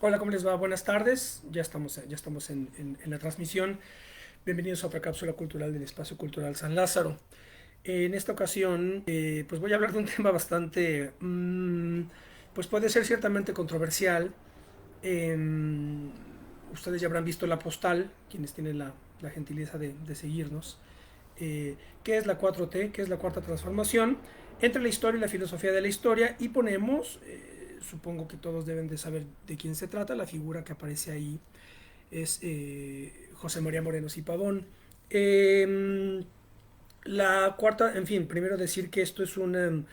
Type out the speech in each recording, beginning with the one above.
Hola, ¿cómo les va? Buenas tardes. Ya estamos en la transmisión. Bienvenidos a otra cápsula cultural del Espacio Cultural San Lázaro. En esta ocasión, pues voy a hablar de un tema bastante, pues puede ser ciertamente controversial. Ustedes ya habrán visto la postal, quienes tienen la gentileza de seguirnos. ¿Qué es la 4T? ¿Qué es la Cuarta Transformación? Entre la historia y la filosofía de la historia, y ponemos, supongo que todos deben de saber de quién se trata, la figura que aparece ahí es José María Morelos y Pavón. La cuarta, en fin, primero decir que esto es un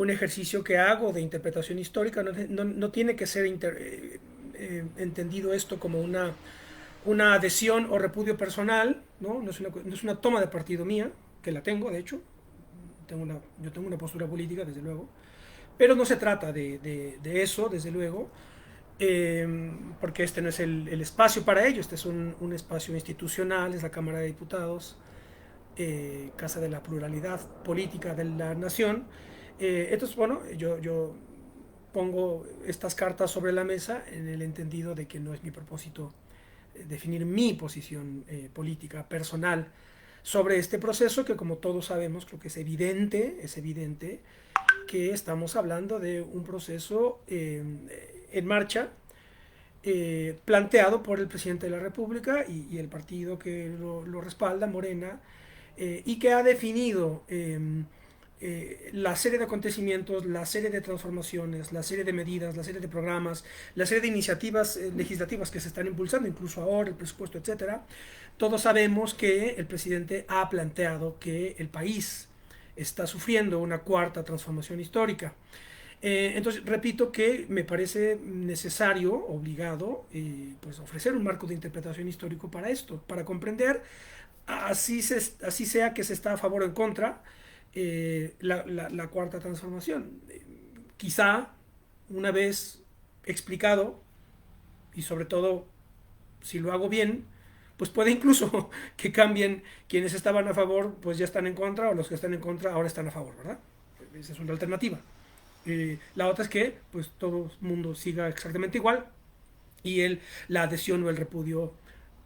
ejercicio que hago de interpretación histórica, no tiene que ser entendido esto como una adhesión o repudio personal, no es una toma de partido mía, que la tengo, de hecho, yo tengo una postura política, desde luego, pero no se trata de eso, desde luego, porque este no es el espacio para ello, este es un espacio institucional, es la Cámara de Diputados, casa de la pluralidad política de la nación. Entonces, bueno, yo pongo estas cartas sobre la mesa en el entendido de que no es mi propósito definir mi posición política personal sobre este proceso, que como todos sabemos, creo que es evidente que estamos hablando de un proceso en marcha, planteado por el presidente de la República y el partido que lo respalda, Morena, y que ha definido la serie de acontecimientos, la serie de transformaciones, la serie de medidas, la serie de programas, la serie de iniciativas legislativas que se están impulsando, incluso ahora el presupuesto, etcétera. Todos sabemos que el presidente ha planteado que el país está sufriendo una cuarta transformación histórica. Entonces, repito que me parece necesario, obligado, pues ofrecer un marco de interpretación histórico para esto, para comprender, así sea que se está a favor o en contra, la cuarta transformación. Quizá, una vez explicado, y sobre todo si lo hago bien, pues puede incluso que cambien quienes estaban a favor, pues ya están en contra, o los que están en contra ahora están a favor, ¿verdad? Esa es una alternativa. La otra es que pues todo el mundo siga exactamente igual y la adhesión o el repudio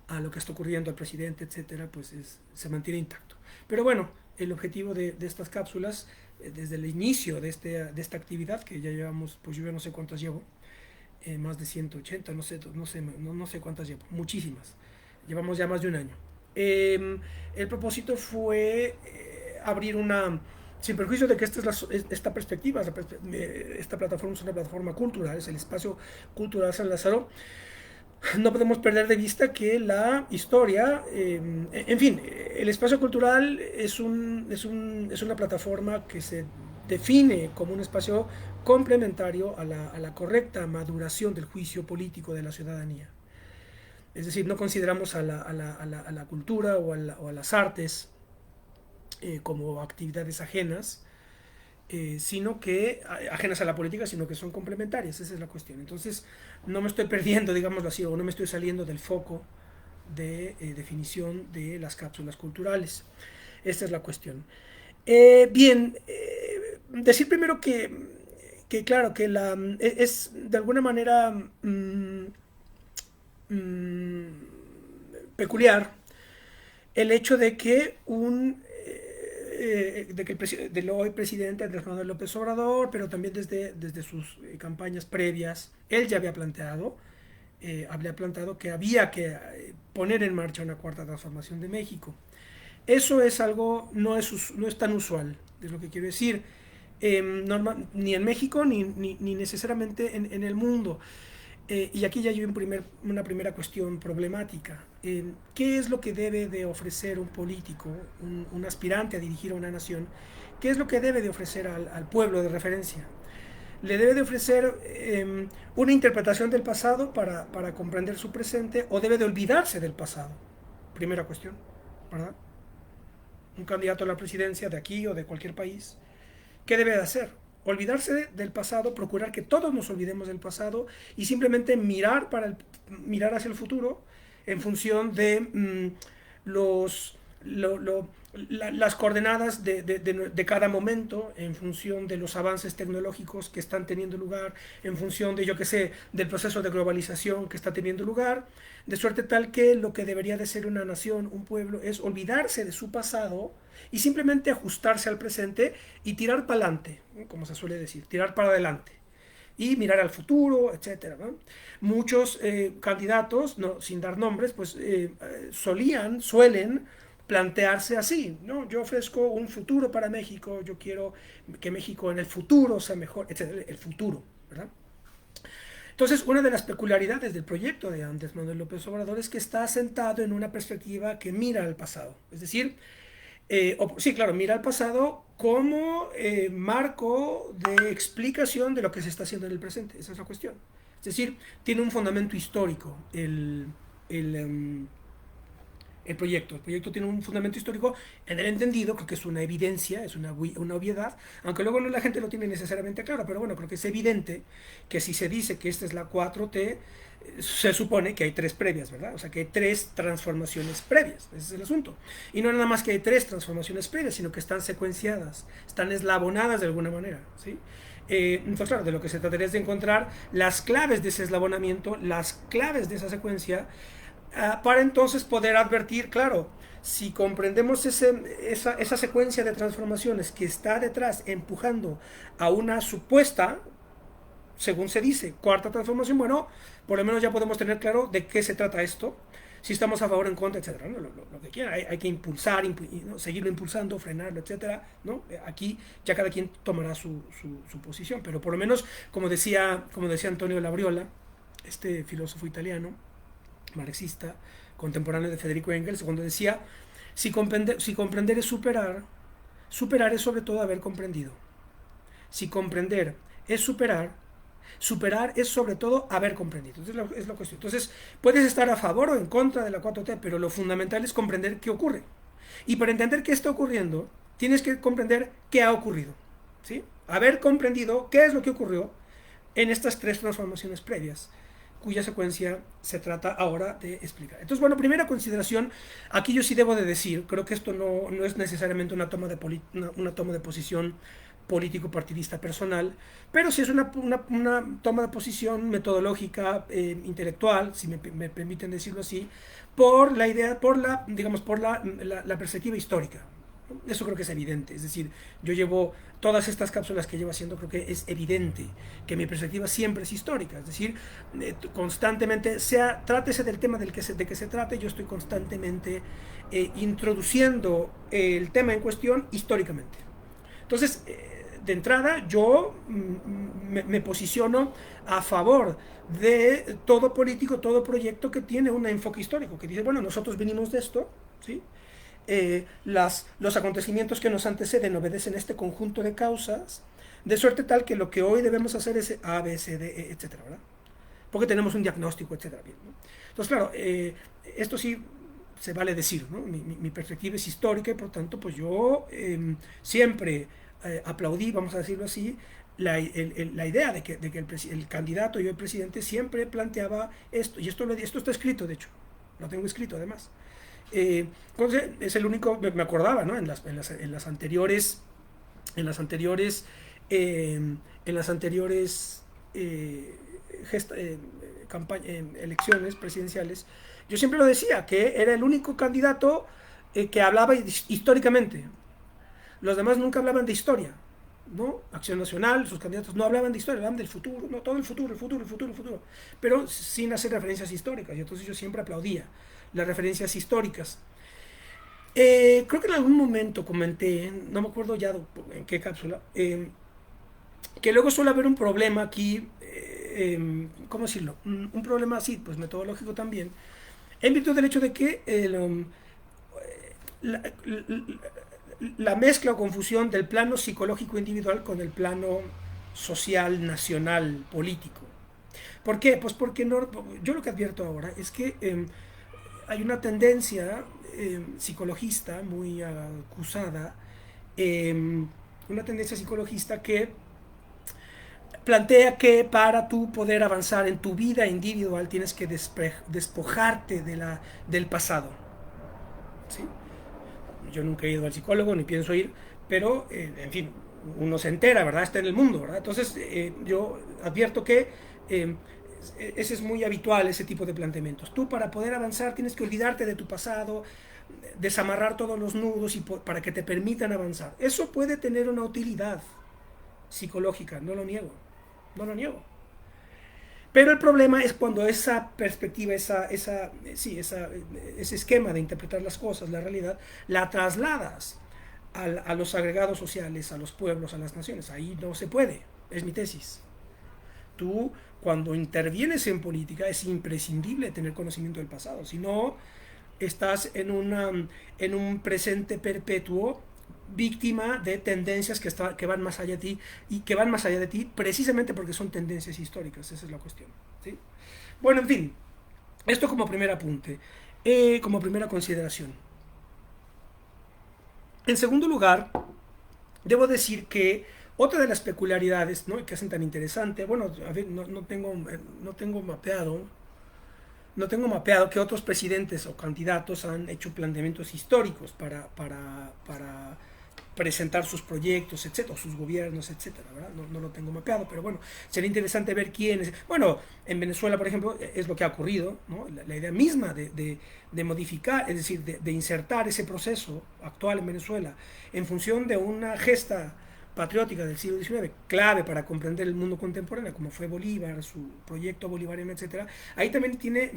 a lo que está ocurriendo al presidente, etcétera, pues se mantiene intacto. Pero bueno, el objetivo de estas cápsulas, desde el inicio de esta actividad, que ya llevamos, pues yo ya no sé cuántas llevo, más de 180, no sé cuántas llevo, muchísimas. Llevamos ya más de un año. El propósito fue abrir una, sin perjuicio de que esta perspectiva, esta plataforma es una plataforma cultural, es el espacio cultural San Lázaro, no podemos perder de vista que la historia, en fin, el espacio cultural es una plataforma que se define como un espacio complementario a la correcta maduración del juicio político de la ciudadanía. Es decir, no consideramos a la cultura o a las artes como actividades ajenas, sino que ajenas a la política, sino que son complementarias. Esa es la cuestión. Entonces, no me estoy perdiendo, digámoslo así, o no me estoy saliendo del foco de definición de las cápsulas culturales. Esta es la cuestión. Bien, decir primero que claro, que es de alguna manera mmm, peculiar el hecho de que de que del hoy presidente Andrés Manuel López Obrador, pero también desde sus campañas previas, él ya había planteado que había que poner en marcha una cuarta transformación de México. Eso es algo, no es tan usual, es lo que quiero decir, ni en México ni necesariamente en el mundo. Y aquí ya hay una primera cuestión problemática. ¿Qué es lo que debe de ofrecer un político, un aspirante a dirigir a una nación? ¿Qué es lo que debe de ofrecer al pueblo de referencia? ¿Le debe de ofrecer una interpretación del pasado para comprender su presente, o debe de olvidarse del pasado? Primera cuestión, ¿verdad? Un candidato a la presidencia de aquí o de cualquier país, ¿qué debe de hacer? Olvidarse del pasado, procurar que todos nos olvidemos del pasado y simplemente mirar hacia el futuro en función de las coordenadas de cada momento en función de los avances tecnológicos que están teniendo lugar, en función de, yo qué sé, del proceso de globalización que está teniendo lugar, de suerte tal que lo que debería de ser una nación, un pueblo, es olvidarse de su pasado y simplemente ajustarse al presente y tirar para adelante, ¿no? Como se suele decir, tirar para adelante y mirar al futuro, etcétera, ¿no? Muchos candidatos, no, sin dar nombres, pues suelen plantearse así, ¿no? Yo ofrezco un futuro para México, yo quiero que México en el futuro sea mejor, etcétera, el futuro, ¿verdad? Entonces, una de las peculiaridades del proyecto de Andrés Manuel López Obrador es que está asentado en una perspectiva que mira al pasado, es decir, sí, claro, mira al pasado como marco de explicación de lo que se está haciendo en el presente. Esa es la cuestión. Es decir, tiene un fundamento histórico el, um, el proyecto. El proyecto tiene un fundamento histórico en el entendido, creo que es una evidencia, es una obviedad, aunque luego no la gente lo tiene necesariamente claro, pero bueno, creo que es evidente que si se dice que esta es la 4T, se supone que hay tres previas, ¿verdad? O sea, que hay tres transformaciones previas, ese es el asunto. Y no nada más que hay tres transformaciones previas, sino que están secuenciadas, están eslabonadas de alguna manera, ¿sí? Entonces, claro, de lo que se trataría es de encontrar las claves de ese eslabonamiento, las claves de esa secuencia, para entonces poder advertir, claro, si comprendemos esa secuencia de transformaciones que está detrás empujando a una supuesta, según se dice, cuarta transformación, bueno, por lo menos ya podemos tener claro de qué se trata esto, si estamos a favor o en contra, etcétera, ¿no? Lo que quiera, hay que impulsar, ¿no? Seguirlo impulsando, frenarlo, etcétera, ¿no? Aquí ya cada quien tomará su posición, pero por lo menos, como decía Antonio Labriola, este filósofo italiano, marxista, contemporáneo de Federico Engels, cuando decía, si comprender es superar, superar es sobre todo haber comprendido. Si comprender es superar, superar es sobre todo haber comprendido. Entonces, es la cuestión. Entonces, puedes estar a favor o en contra de la 4T, pero lo fundamental es comprender qué ocurre. Y para entender qué está ocurriendo, tienes que comprender qué ha ocurrido, ¿sí? Haber comprendido qué es lo que ocurrió en estas tres transformaciones previas, cuya secuencia se trata ahora de explicar. Entonces, bueno, primera consideración, aquí yo sí debo de decir, creo que esto no es necesariamente una toma de posición político-partidista personal, pero sí es una toma de posición metodológica, intelectual, si me permiten decirlo así, por la idea, digamos, por la perspectiva histórica. Eso creo que es evidente, es decir, yo llevo todas estas cápsulas que llevo haciendo, creo que es evidente que mi perspectiva siempre es histórica, es decir, constantemente, trátese del tema de que se trate, yo estoy constantemente introduciendo el tema en cuestión históricamente. Entonces, de entrada, yo me posiciono a favor de todo político, todo proyecto que tiene un enfoque histórico, que dice, bueno, nosotros venimos de esto, ¿sí? Los acontecimientos que nos anteceden obedecen este conjunto de causas, de suerte tal que lo que hoy debemos hacer es A, B, C, D, etcétera, ¿verdad? Porque tenemos un diagnóstico, etcétera. Bien, ¿no? Entonces, claro, esto sí se vale decir, ¿no? Mi perspectiva es histórica y por tanto, pues yo siempre aplaudí, vamos a decirlo así, la idea de que el candidato y el presidente siempre planteaba esto, y esto está escrito, de hecho, lo tengo escrito además. Entonces es el único, me acordaba, ¿no? En las anteriores elecciones presidenciales, yo siempre lo decía, que era el único candidato que hablaba históricamente. Los demás nunca hablaban de historia, ¿no? Acción Nacional, sus candidatos no hablaban de historia, hablaban del futuro, no, todo el futuro, pero sin hacer referencias históricas. Y entonces yo siempre aplaudía las referencias históricas. Creo que en algún momento comenté, no me acuerdo ya en qué cápsula, que luego suele haber un problema aquí, ¿cómo decirlo? Un problema así, pues metodológico también, en virtud del hecho de que la, la mezcla o confusión del plano psicológico individual con el plano social, nacional, político. ¿Por qué? Pues porque yo lo que advierto ahora es que hay una tendencia psicologista muy acusada, una tendencia psicologista que plantea que para tú poder avanzar en tu vida individual tienes que despojarte del pasado, ¿sí? yo nunca he ido al psicólogo ni pienso ir, pero en fin, uno se entera, ¿verdad? Está en el mundo, ¿verdad? Entonces yo advierto que eh, ese es muy habitual, ese tipo de planteamientos. Tú para poder avanzar tienes que olvidarte de tu pasado, desamarrar todos los nudos para que te permitan avanzar. Eso puede tener una utilidad psicológica, no lo niego, no lo niego. Pero el problema es cuando esa perspectiva, ese esquema de interpretar las cosas, la realidad, la trasladas a los agregados sociales, a los pueblos, a las naciones. Ahí no se puede, es mi tesis. Tú, cuando intervienes en política, es imprescindible tener conocimiento del pasado. Si no, estás en un presente perpetuo víctima de tendencias que van más allá de ti y que van más allá de ti precisamente porque son tendencias históricas. Esa es la cuestión, ¿sí? Bueno, en fin, esto como primer apunte, como primera consideración. En segundo lugar, debo decir que otra de las peculiaridades, ¿no?, que hacen tan interesante, bueno, a ver, no tengo mapeado que otros presidentes o candidatos han hecho planteamientos históricos para presentar sus proyectos, etcétera, sus gobiernos, etcétera, ¿verdad? No lo tengo mapeado, pero bueno, sería interesante ver quiénes. Bueno, en Venezuela, por ejemplo, es lo que ha ocurrido, ¿no? La idea misma de modificar, es decir, de insertar ese proceso actual en Venezuela en función de una gesta patriótica del siglo XIX, clave para comprender el mundo contemporáneo, como fue Bolívar, su proyecto bolivariano, etcétera. Ahí también tiene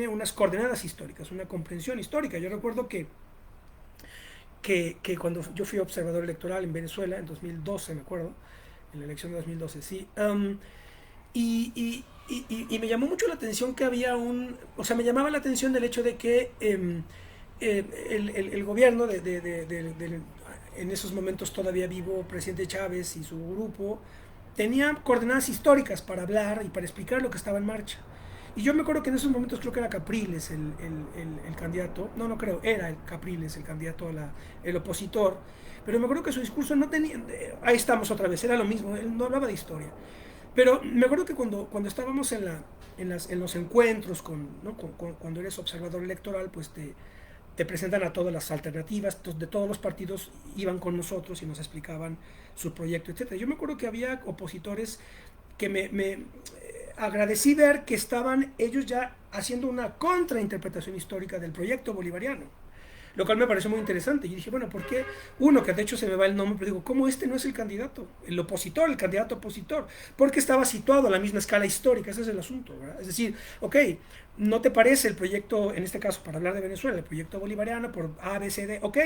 unas coordenadas históricas, una comprensión histórica. Yo recuerdo que cuando yo fui observador electoral en Venezuela, en 2012, me acuerdo, en la elección de 2012, sí, y me llamó mucho la atención que había o sea, me llamaba la atención del hecho de que el gobierno en esos momentos todavía vivo, presidente Chávez y su grupo, tenía coordenadas históricas para hablar y para explicar lo que estaba en marcha. Y yo me acuerdo que en esos momentos creo que era Capriles el candidato, no creo, era el Capriles el candidato, el opositor, pero me acuerdo que su discurso no tenía, ahí estamos otra vez, era lo mismo, él no hablaba de historia. Pero me acuerdo que cuando estábamos en los encuentros, ¿no?, cuando eres observador electoral, pues te presentan a todas las alternativas, de todos los partidos iban con nosotros y nos explicaban su proyecto, etcétera. Yo me acuerdo que había opositores que me agradecí ver que estaban ellos ya haciendo una contrainterpretación histórica del proyecto bolivariano, lo cual me pareció muy interesante. Y dije, bueno, ¿por qué? Uno, que de hecho se me va el nombre, pero digo, ¿cómo este no es el candidato? El opositor, el candidato opositor. Porque estaba situado a la misma escala histórica, ese es el asunto, ¿verdad? Es decir, ok, ¿no te parece el proyecto, en este caso, para hablar de Venezuela, el proyecto bolivariano por A, B, C, D? Ok,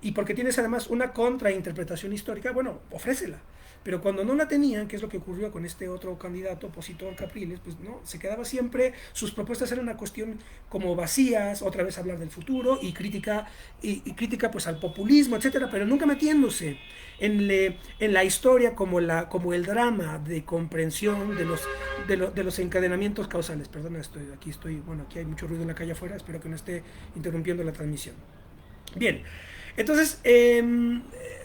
y porque tienes además una contrainterpretación histórica, bueno, ofrécela. Pero cuando no la tenían, que es lo que ocurrió con este otro candidato opositor, Capriles, pues no, se quedaba siempre, sus propuestas eran una cuestión como vacías, otra vez hablar del futuro y crítica pues al populismo, etcétera, pero nunca metiéndose en la historia como el drama de comprensión de los encadenamientos causales. Perdona, aquí hay mucho ruido en la calle afuera, espero que no esté interrumpiendo la transmisión. Bien, entonces,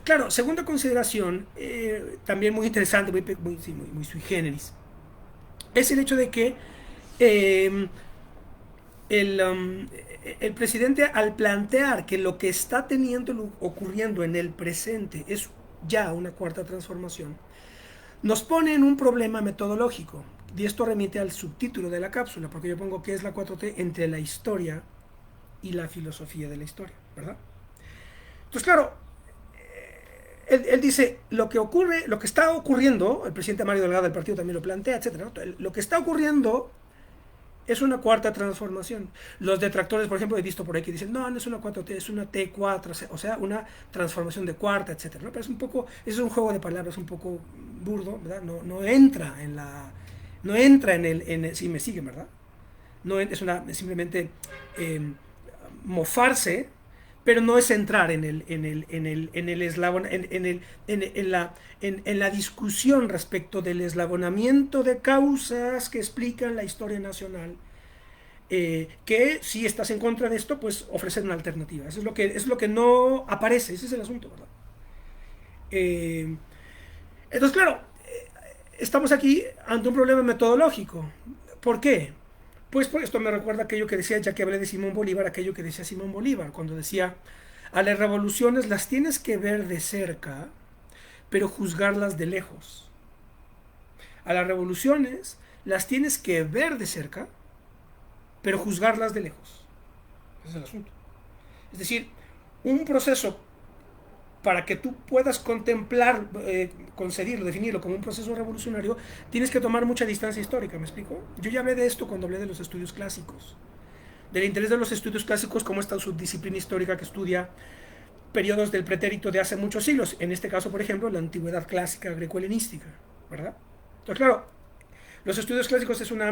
claro, segunda consideración, también muy interesante, muy sui generis, es el hecho de que el presidente, al plantear que lo que está ocurriendo en el presente es ya una cuarta transformación, nos pone en un problema metodológico. Y esto remite al subtítulo de la cápsula, porque yo pongo que es la 4T entre la historia y la filosofía de la historia, ¿verdad? Entonces, claro, él dice, lo que está ocurriendo, el presidente Mario Delgado del partido también lo plantea, etcétera, ¿no? Lo que está ocurriendo es una cuarta transformación. Los detractores, por ejemplo, he visto por ahí que dicen, no es una 4T, es una T4, o sea, una transformación de cuarta, etcétera, ¿no? Pero es un juego de palabras un poco burdo, ¿verdad? No entra si me siguen, ¿verdad? No es simplemente mofarse, pero no es entrar en la discusión respecto del eslabonamiento de causas que explican la historia nacional, que si estás en contra de esto, pues ofrecer una alternativa. Eso es lo que no aparece, ese es el asunto, ¿verdad? Entonces, claro, estamos aquí ante un problema metodológico. ¿Por qué? Pues por esto me recuerda aquello que decía, ya que hablé de Simón Bolívar, aquello que decía Simón Bolívar, cuando decía, A las revoluciones las tienes que ver de cerca, pero juzgarlas de lejos. A las revoluciones las tienes que ver de cerca, pero juzgarlas de lejos. Ese es el asunto. Es decir, un proceso para que tú puedas contemplar, concebirlo, definirlo como un proceso revolucionario, tienes que tomar mucha distancia histórica, ¿me explico? Yo ya hablé de esto cuando hablé de los estudios clásicos, del interés de los estudios clásicos como esta subdisciplina histórica que estudia periodos del pretérito de hace muchos siglos, en este caso, por ejemplo, la antigüedad clásica greco-helenística, ¿verdad? Entonces, claro, los estudios clásicos es un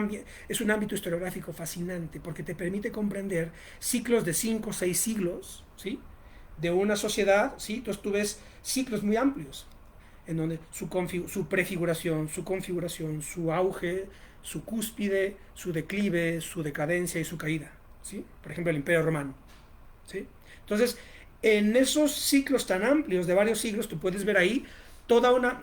ámbito historiográfico fascinante porque te permite comprender ciclos de 5 o 6 siglos, ¿sí? De una sociedad, ¿sí? Entonces tú ves ciclos muy amplios en donde su prefiguración, su configuración, su auge, su cúspide, su declive, su decadencia y su caída, ¿sí? Por ejemplo, el Imperio Romano, ¿sí? Entonces, en esos ciclos tan amplios de varios siglos, tú puedes ver ahí toda una,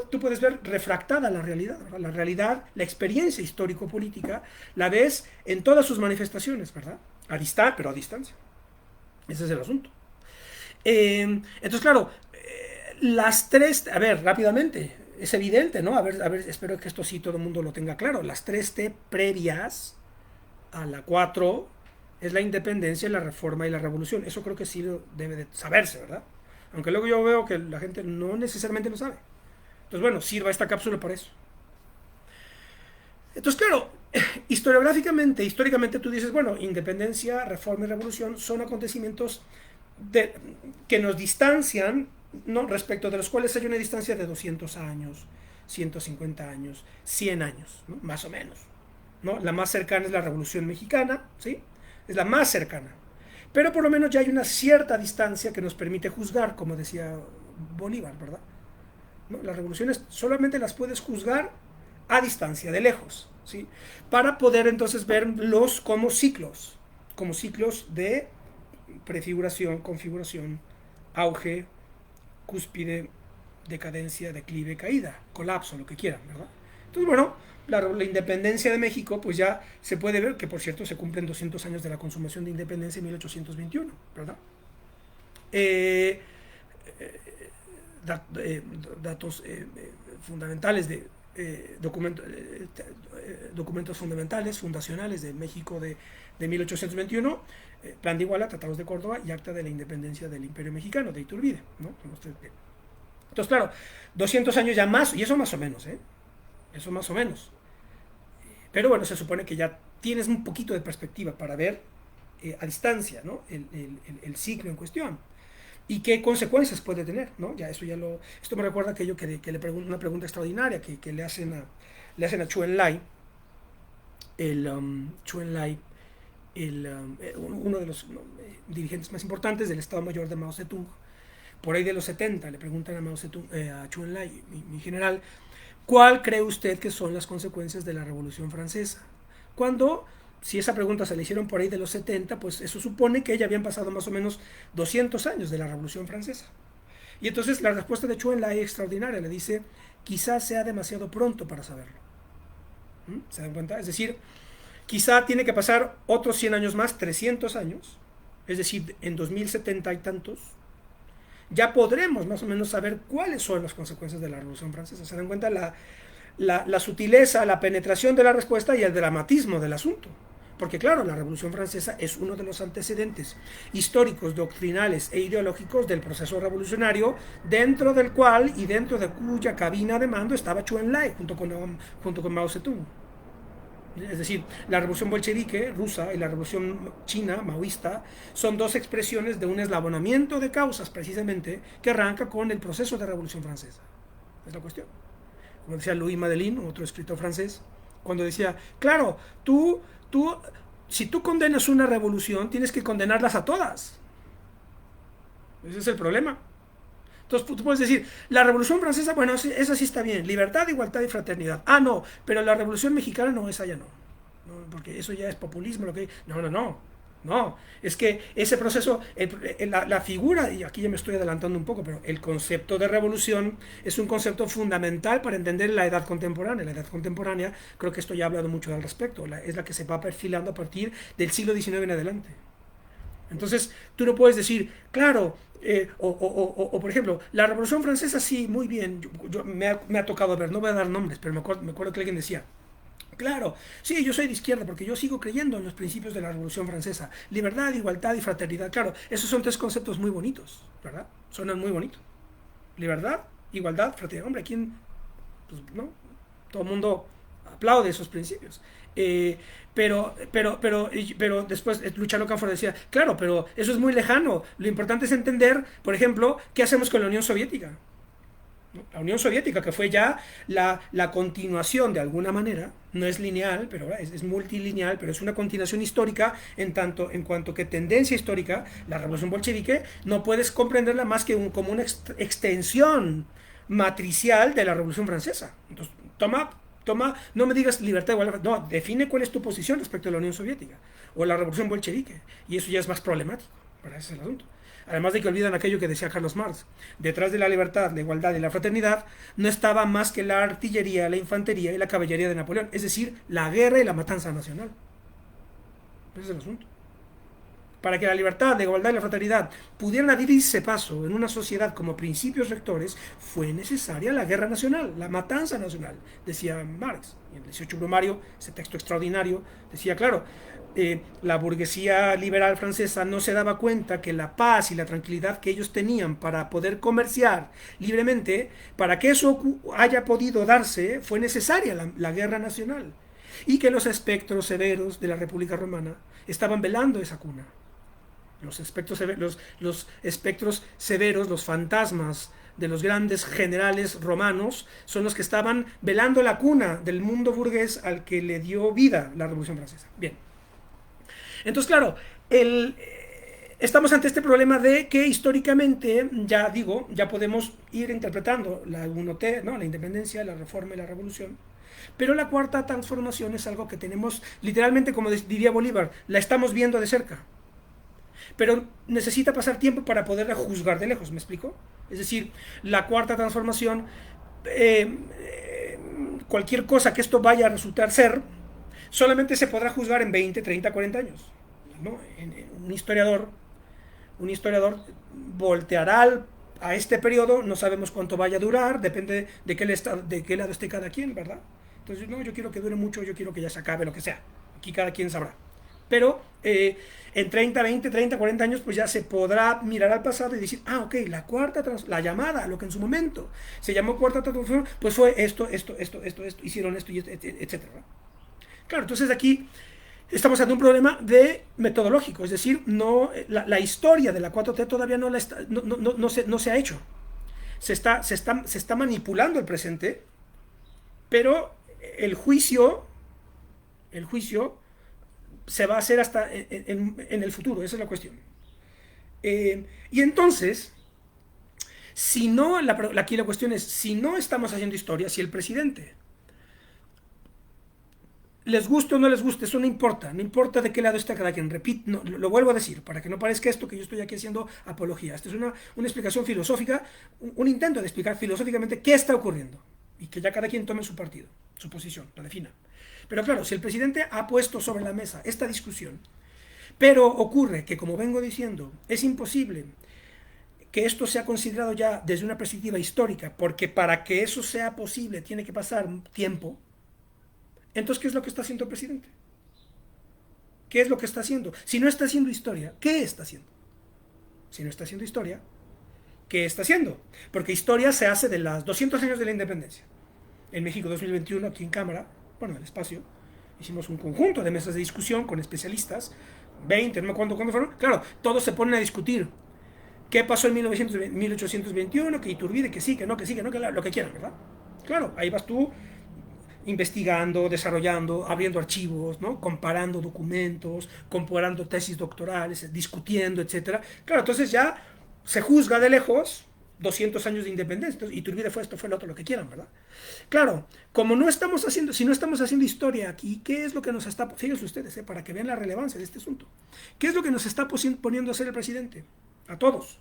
tú puedes ver refractada la realidad, ¿verdad? La realidad, la experiencia histórico-política, la ves en todas sus manifestaciones, ¿verdad? Pero a distancia. Ese es el asunto. Entonces, claro, las tres, a ver, rápidamente, es evidente, ¿no? A ver, espero que esto sí todo el mundo lo tenga claro. Las tres T previas a la 4 es la independencia, la reforma y la revolución. Eso creo que sí debe de saberse, ¿verdad? Aunque luego yo veo que la gente no necesariamente lo sabe. Entonces, bueno, sirva esta cápsula para eso. Entonces, claro, históricamente tú dices, bueno, independencia, reforma y revolución son acontecimientos que nos distancian, ¿no? Respecto de los cuales hay una distancia de 200 años, 150 años, 100 años, ¿no? Más o menos, ¿no? La más cercana es la Revolución Mexicana, ¿sí? Es la más cercana. Pero por lo menos ya hay una cierta distancia que nos permite juzgar, como decía Bolívar, ¿verdad? ¿No? Las revoluciones solamente las puedes juzgar a distancia, de lejos, ¿sí? Para poder entonces verlos como ciclos de prefiguración, configuración, auge, cúspide, decadencia, declive, caída, colapso, lo que quieran, ¿verdad? Entonces, bueno, la independencia de México, pues ya se puede ver que, por cierto, se cumplen 200 años de la consumación de independencia en 1821, ¿verdad? Datos fundamentales de documentos fundamentales, fundacionales de México de 1821, Plan de Iguala, Tratados de Córdoba y Acta de la Independencia del Imperio Mexicano, de Iturbide, ¿no? Entonces, claro, 200 años ya más, y eso más o menos, ¿eh? Eso más o menos. Pero bueno, se supone que ya tienes un poquito de perspectiva para ver a distancia, ¿no? El ciclo en cuestión y qué consecuencias puede tener, ¿no? Ya eso ya lo... Esto me recuerda aquello que le pregunto, una pregunta extraordinaria que le hacen a Chu Enlai, Chu Enlai, uno de los dirigentes más importantes del Estado Mayor de Mao Zedong, por ahí de los 70, le preguntan a Mao Zedong, a Chu Enlai, mi general, ¿cuál cree usted que son las consecuencias de la Revolución Francesa? Cuando, si esa pregunta se le hicieron por ahí de los 70, pues eso supone que ya habían pasado más o menos 200 años de la Revolución Francesa. Y entonces la respuesta de Chu Enlai es extraordinaria, le dice, quizás sea demasiado pronto para saberlo. ¿Se dan cuenta? Es decir, quizá tiene que pasar otros 100 años más, 300 años, es decir, en 2070 y tantos, ya podremos más o menos saber cuáles son las consecuencias de la Revolución Francesa. Se dan cuenta la sutileza, la penetración de la respuesta y el dramatismo del asunto. Porque claro, la Revolución Francesa es uno de los antecedentes históricos, doctrinales e ideológicos del proceso revolucionario, dentro del cual y dentro de cuya cabina de mando estaba Chu Enlai junto con Mao Zedong. Es decir, la revolución bolchevique rusa y la revolución china maoísta son dos expresiones de un eslabonamiento de causas precisamente que arranca con el proceso de revolución francesa. Es la cuestión. Como decía Louis Madeline, otro escritor francés, cuando decía, claro, si tú condenas una revolución, tienes que condenarlas a todas. Ese es el problema. Entonces tú puedes decir, la Revolución Francesa, bueno, esa sí está bien, libertad, igualdad y fraternidad. Ah, no, pero la Revolución Mexicana no, esa ya no. No, porque eso ya es populismo. No, es que ese proceso, la figura, y aquí ya me estoy adelantando un poco, pero el concepto de revolución es un concepto fundamental para entender la edad contemporánea. La edad contemporánea, creo que esto ya he hablado mucho al respecto, es la que se va perfilando a partir del siglo XIX en adelante. Entonces, tú no puedes decir, claro, por ejemplo, la Revolución Francesa, sí, muy bien, me ha tocado ver, no voy a dar nombres, pero me acuerdo que alguien decía, claro, sí, yo soy de izquierda porque yo sigo creyendo en los principios de la Revolución Francesa. Libertad, igualdad y fraternidad. Claro, esos son tres conceptos muy bonitos, ¿verdad? Suenan muy bonitos. Libertad, igualdad, fraternidad. Hombre, ¿quién? Pues, ¿no? Todo el mundo aplaude esos principios. Eh, pero después Luciano Canfora decía, claro, pero eso es muy lejano. Lo importante es entender, por ejemplo, qué hacemos con la Unión Soviética. La Unión Soviética, que fue ya la continuación de alguna manera, no es lineal, pero es multilineal, pero es una continuación histórica en cuanto que tendencia histórica, la revolución bolchevique, no puedes comprenderla más que como una extensión matricial de la revolución francesa. Entonces, no me digas libertad igual, no, define cuál es tu posición respecto a la Unión Soviética o la revolución bolchevique, y eso ya es más problemático, para ese es el asunto. Además de que olvidan aquello que decía Carlos Marx. Detrás de la libertad, la igualdad y la fraternidad no estaba más que la artillería, la infantería y la caballería de Napoleón. Es decir, la guerra y la matanza nacional. Ese es el asunto. Para que la libertad, la igualdad y la fraternidad pudieran abrirse paso en una sociedad como principios rectores, fue necesaria la guerra nacional, la matanza nacional, decía Marx. Y en el 18 Brumario, ese texto extraordinario, decía, claro, la burguesía liberal francesa no se daba cuenta que la paz y la tranquilidad que ellos tenían para poder comerciar libremente, para que eso haya podido darse, fue necesaria la guerra nacional. Y que los espectros severos de la República Romana estaban velando esa cuna. Los espectros severos, los fantasmas de los grandes generales romanos, son los que estaban velando la cuna del mundo burgués al que le dio vida la Revolución Francesa. Bien. Entonces, claro, estamos ante este problema de que históricamente, ya digo, ya podemos ir interpretando la 1T, ¿no? La independencia, la reforma y la revolución. Pero la cuarta transformación es algo que tenemos, literalmente, como diría Bolívar, la estamos viendo de cerca. Pero necesita pasar tiempo para poderla juzgar de lejos, ¿me explico? Es decir, la cuarta transformación, cualquier cosa que esto vaya a resultar ser, solamente se podrá juzgar en 20, 30, 40 años. ¿No? Un historiador volteará a este periodo, no sabemos cuánto vaya a durar, depende de qué lado esté cada quien, ¿verdad? Entonces, no, yo quiero que dure mucho, yo quiero que ya se acabe, lo que sea. Aquí cada quien sabrá. Pero en 30, 20, 30, 40 años, pues ya se podrá mirar al pasado y decir, ok, la llamada, lo que en su momento se llamó cuarta transformación, pues fue esto, hicieron esto, etc. Claro, entonces aquí estamos ante un problema de metodológico, es decir, la historia de la 4T todavía no se ha hecho. Se está manipulando el presente, pero el juicio se va a hacer hasta en el futuro, esa es la cuestión. Y entonces, si no, aquí la cuestión es, si no estamos haciendo historia, si el presidente, les guste o no les guste, eso no importa, no importa de qué lado está cada quien, repito, no, lo vuelvo a decir, para que no parezca esto que yo estoy aquí haciendo apología, esta es una explicación filosófica, un intento de explicar filosóficamente qué está ocurriendo, y que ya cada quien tome su partido, su posición, la defina. Pero claro, si el presidente ha puesto sobre la mesa esta discusión, pero ocurre que, como vengo diciendo, es imposible que esto sea considerado ya desde una perspectiva histórica, porque para que eso sea posible tiene que pasar tiempo. Entonces, ¿qué es lo que está haciendo el presidente? ¿Qué es lo que está haciendo? Si no está haciendo historia, ¿qué está haciendo? Si no está haciendo historia, ¿qué está haciendo? Porque historia se hace de los 200 años de la independencia. En México 2021, aquí en Cámara, bueno, en el espacio, hicimos un conjunto de mesas de discusión con especialistas, 20, no me acuerdo cuántos fueron. Claro, todos se ponen a discutir qué pasó en 1821, que Iturbide, que sí, que no, que lo que quieran, ¿verdad? Claro, ahí vas tú investigando, desarrollando, abriendo archivos, ¿no? Comparando documentos, comparando tesis doctorales, discutiendo, etcétera. Claro, entonces ya se juzga de lejos 200 años de independencia. Entonces, Iturbide fue esto, fue lo otro, lo que quieran, ¿verdad? Claro, como no estamos haciendo, si no estamos haciendo historia aquí, ¿qué es lo que nos está, fíjense ustedes, para que vean la relevancia de este asunto, ¿qué es lo que nos está poniendo a hacer el presidente? A todos.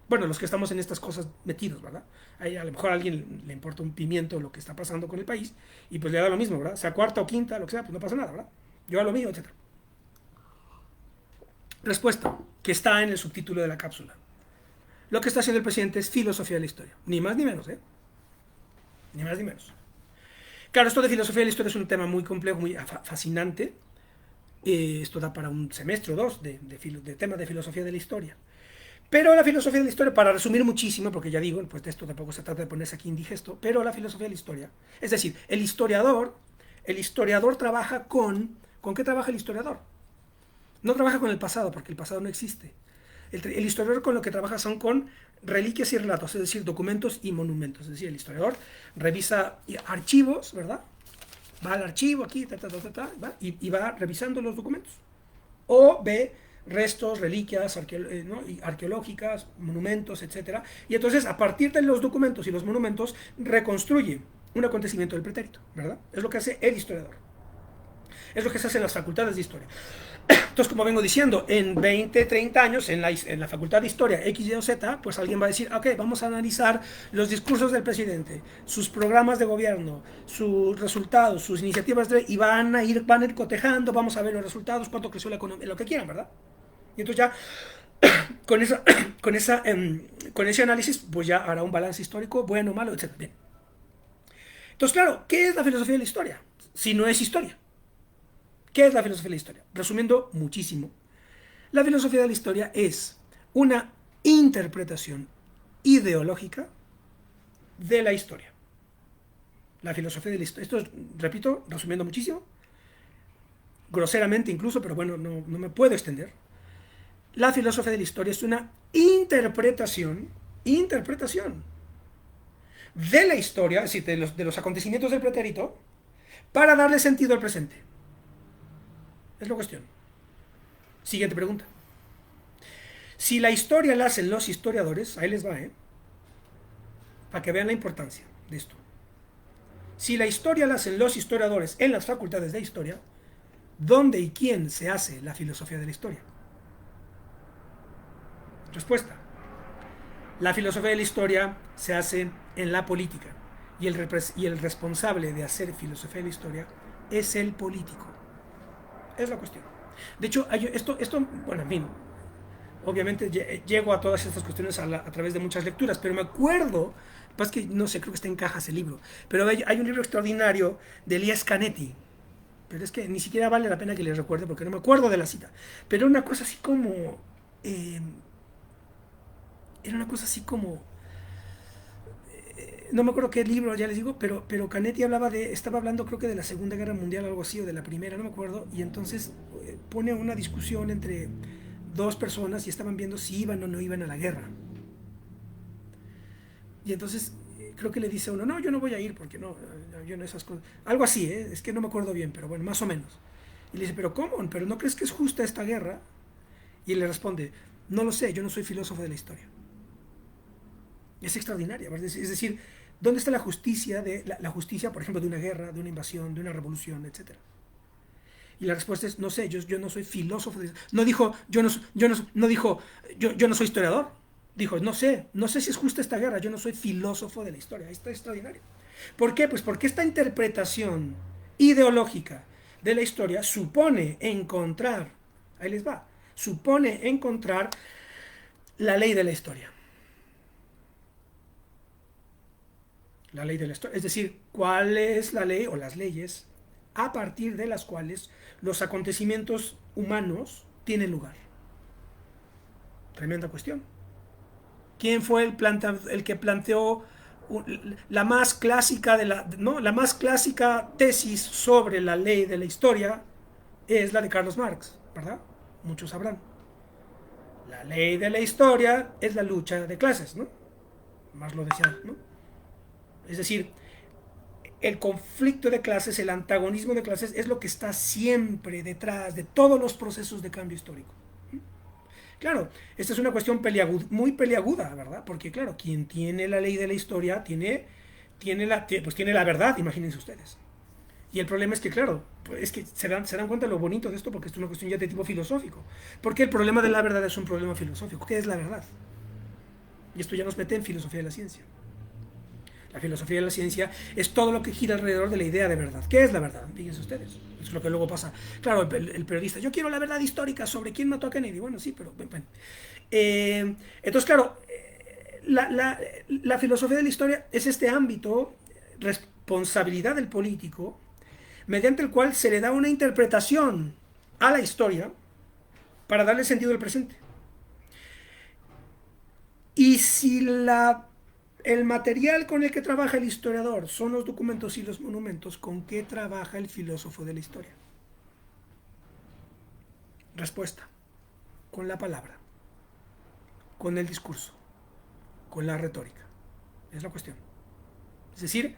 Bueno, los que estamos en estas cosas metidos, ¿verdad? Ahí a lo mejor a alguien le importa un pimiento lo que está pasando con el país y pues le da lo mismo, ¿verdad? Sea cuarta o quinta, lo que sea, pues no pasa nada, ¿verdad? Yo a lo mío, etc. Respuesta, que está en el subtítulo de la cápsula. Lo que está haciendo el presidente es filosofía de la historia. Ni más ni menos, ¿eh? Ni más ni menos. Claro, esto de filosofía de la historia es un tema muy complejo, muy fascinante. Esto da para un semestre o dos de tema de filosofía de la historia. Pero la filosofía de la historia, para resumir muchísimo, porque ya digo, pues de esto tampoco se trata de ponerse aquí indigesto, pero la filosofía de la historia, es decir, el historiador trabaja ¿con qué trabaja el historiador? No trabaja con el pasado, porque el pasado no existe. El historiador con lo que trabaja son con reliquias y relatos, es decir, documentos y monumentos. Es decir, el historiador revisa archivos, ¿verdad? Va al archivo aquí, ¿va? Y va revisando los documentos. O ve restos, reliquias ¿no? arqueológicas, monumentos, etc. Y entonces, a partir de los documentos y los monumentos, reconstruye un acontecimiento del pretérito, ¿verdad? Es lo que hace el historiador. Es lo que se hace en las facultades de historia. Entonces, como vengo diciendo, en 20, 30 años, en la facultad de historia X, Y o Z, pues alguien va a decir, ok, vamos a analizar los discursos del presidente, sus programas de gobierno, sus resultados, sus iniciativas, y van a ir cotejando, vamos a ver los resultados, cuánto creció la economía, lo que quieran, ¿verdad? Y entonces ya, con, esa, con ese análisis, pues ya hará un balance histórico, bueno, malo, etc. Bien. Entonces, claro, ¿qué es la filosofía de la historia? Si no es historia. ¿Qué es la filosofía de la historia? Resumiendo muchísimo, la filosofía de la historia es una interpretación ideológica de la historia. La filosofía de la historia, esto repito, resumiendo muchísimo, groseramente incluso, pero bueno, no me puedo extender. La filosofía de la historia es una interpretación de la historia, es decir, de los acontecimientos del pretérito, para darle sentido al presente. Es la cuestión. Siguiente pregunta. Si la historia la hacen los historiadores, ahí les va, para que vean la importancia de esto. Si la historia la hacen los historiadores en las facultades de historia, ¿dónde y quién se hace la filosofía de la historia? Respuesta. La filosofía de la historia se hace en la política y el responsable de hacer filosofía de la historia es el político. Es la cuestión. De hecho, esto bueno, en fin, obviamente llego a todas estas cuestiones a través de muchas lecturas, pero me acuerdo, pues que no sé, creo que está en cajas el libro, pero hay un libro extraordinario de Elias Canetti, pero es que ni siquiera vale la pena que les recuerde porque no me acuerdo de la cita, pero era una cosa así como no me acuerdo qué libro, ya les digo, pero Canetti estaba hablando creo que de la Segunda Guerra Mundial, algo así, o de la Primera, no me acuerdo, y entonces pone una discusión entre dos personas y estaban viendo si iban o no iban a la guerra. Y entonces creo que le dice a uno, no, yo no voy a ir porque yo no esas cosas. Algo así, es que no me acuerdo bien, pero bueno, más o menos. Y le dice, pero ¿cómo? ¿Pero no crees que es justa esta guerra? Y él le responde, no lo sé, yo no soy filósofo de la historia. Es extraordinaria, es decir, ¿dónde está la justicia, la justicia, por ejemplo, de una guerra, de una invasión, de una revolución, etcétera? Y la respuesta es, no sé, yo no soy filósofo. No dijo, yo no soy historiador. Dijo, no sé si es justa esta guerra, yo no soy filósofo de la historia. Ahí está extraordinario. ¿Por qué? Pues porque esta interpretación ideológica de la historia supone encontrar, ahí les va, supone encontrar la ley de la historia. La ley de la historia. Es decir, ¿cuál es la ley o las leyes a partir de las cuales los acontecimientos humanos tienen lugar? Tremenda cuestión. ¿Quién fue el que planteó la más clásica la más clásica tesis sobre la ley de la historia? Es la de Carlos Marx, ¿verdad? Muchos sabrán. La ley de la historia es la lucha de clases, ¿no? Más lo decía, ¿no? Es decir, el conflicto de clases, el antagonismo de clases es lo que está siempre detrás de todos los procesos de cambio histórico. Claro, esta es una cuestión muy peliaguda, ¿verdad? Porque claro, quien tiene la ley de la historia tiene la verdad, imagínense ustedes. Y el problema es que, claro, es que se dan cuenta de lo bonito de esto porque esto es una cuestión ya de tipo filosófico. Porque el problema de la verdad es un problema filosófico. ¿Qué es la verdad? Y esto ya nos mete en filosofía de la ciencia. La filosofía de la ciencia es todo lo que gira alrededor de la idea de verdad. ¿Qué es la verdad? Fíjense ustedes. Es lo que luego pasa. Claro, el periodista, yo quiero la verdad histórica sobre quién mató a Kennedy. Bueno, sí, pero bueno. Entonces, claro, la filosofía de la historia es este ámbito, responsabilidad del político, mediante el cual se le da una interpretación a la historia para darle sentido al presente. Y si el material con el que trabaja el historiador son los documentos y los monumentos, ¿con qué trabaja el filósofo de la historia? Respuesta: con la palabra, con el discurso, con la retórica. Es la cuestión. Es decir,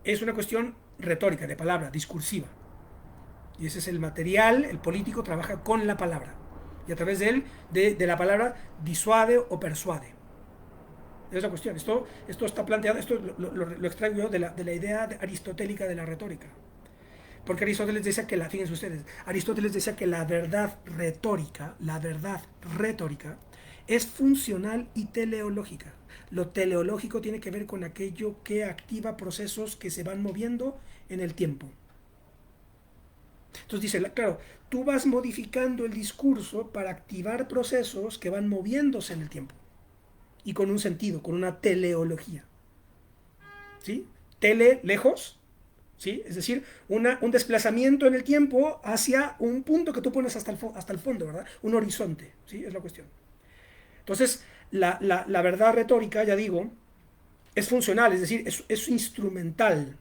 es una cuestión retórica, de palabra, discursiva. Y ese es el material, el político trabaja con la palabra. Y a través de él, de la palabra, disuade o persuade. Esa es la cuestión. Esto está planteado, esto lo extraigo yo de la idea aristotélica de la retórica. Porque Aristóteles decía que fíjense ustedes, Aristóteles decía que la verdad retórica es funcional y teleológica. Lo teleológico tiene que ver con aquello que activa procesos que se van moviendo en el tiempo. Entonces dice, claro, tú vas modificando el discurso para activar procesos que van moviéndose en el tiempo. Y con un sentido, con una teleología. ¿Sí? Tele, lejos. ¿Sí? Es decir, un desplazamiento en el tiempo hacia un punto que tú pones hasta el fondo, ¿verdad? Un horizonte. ¿Sí? Es la cuestión. Entonces, la verdad retórica, ya digo, es funcional, es decir, es instrumental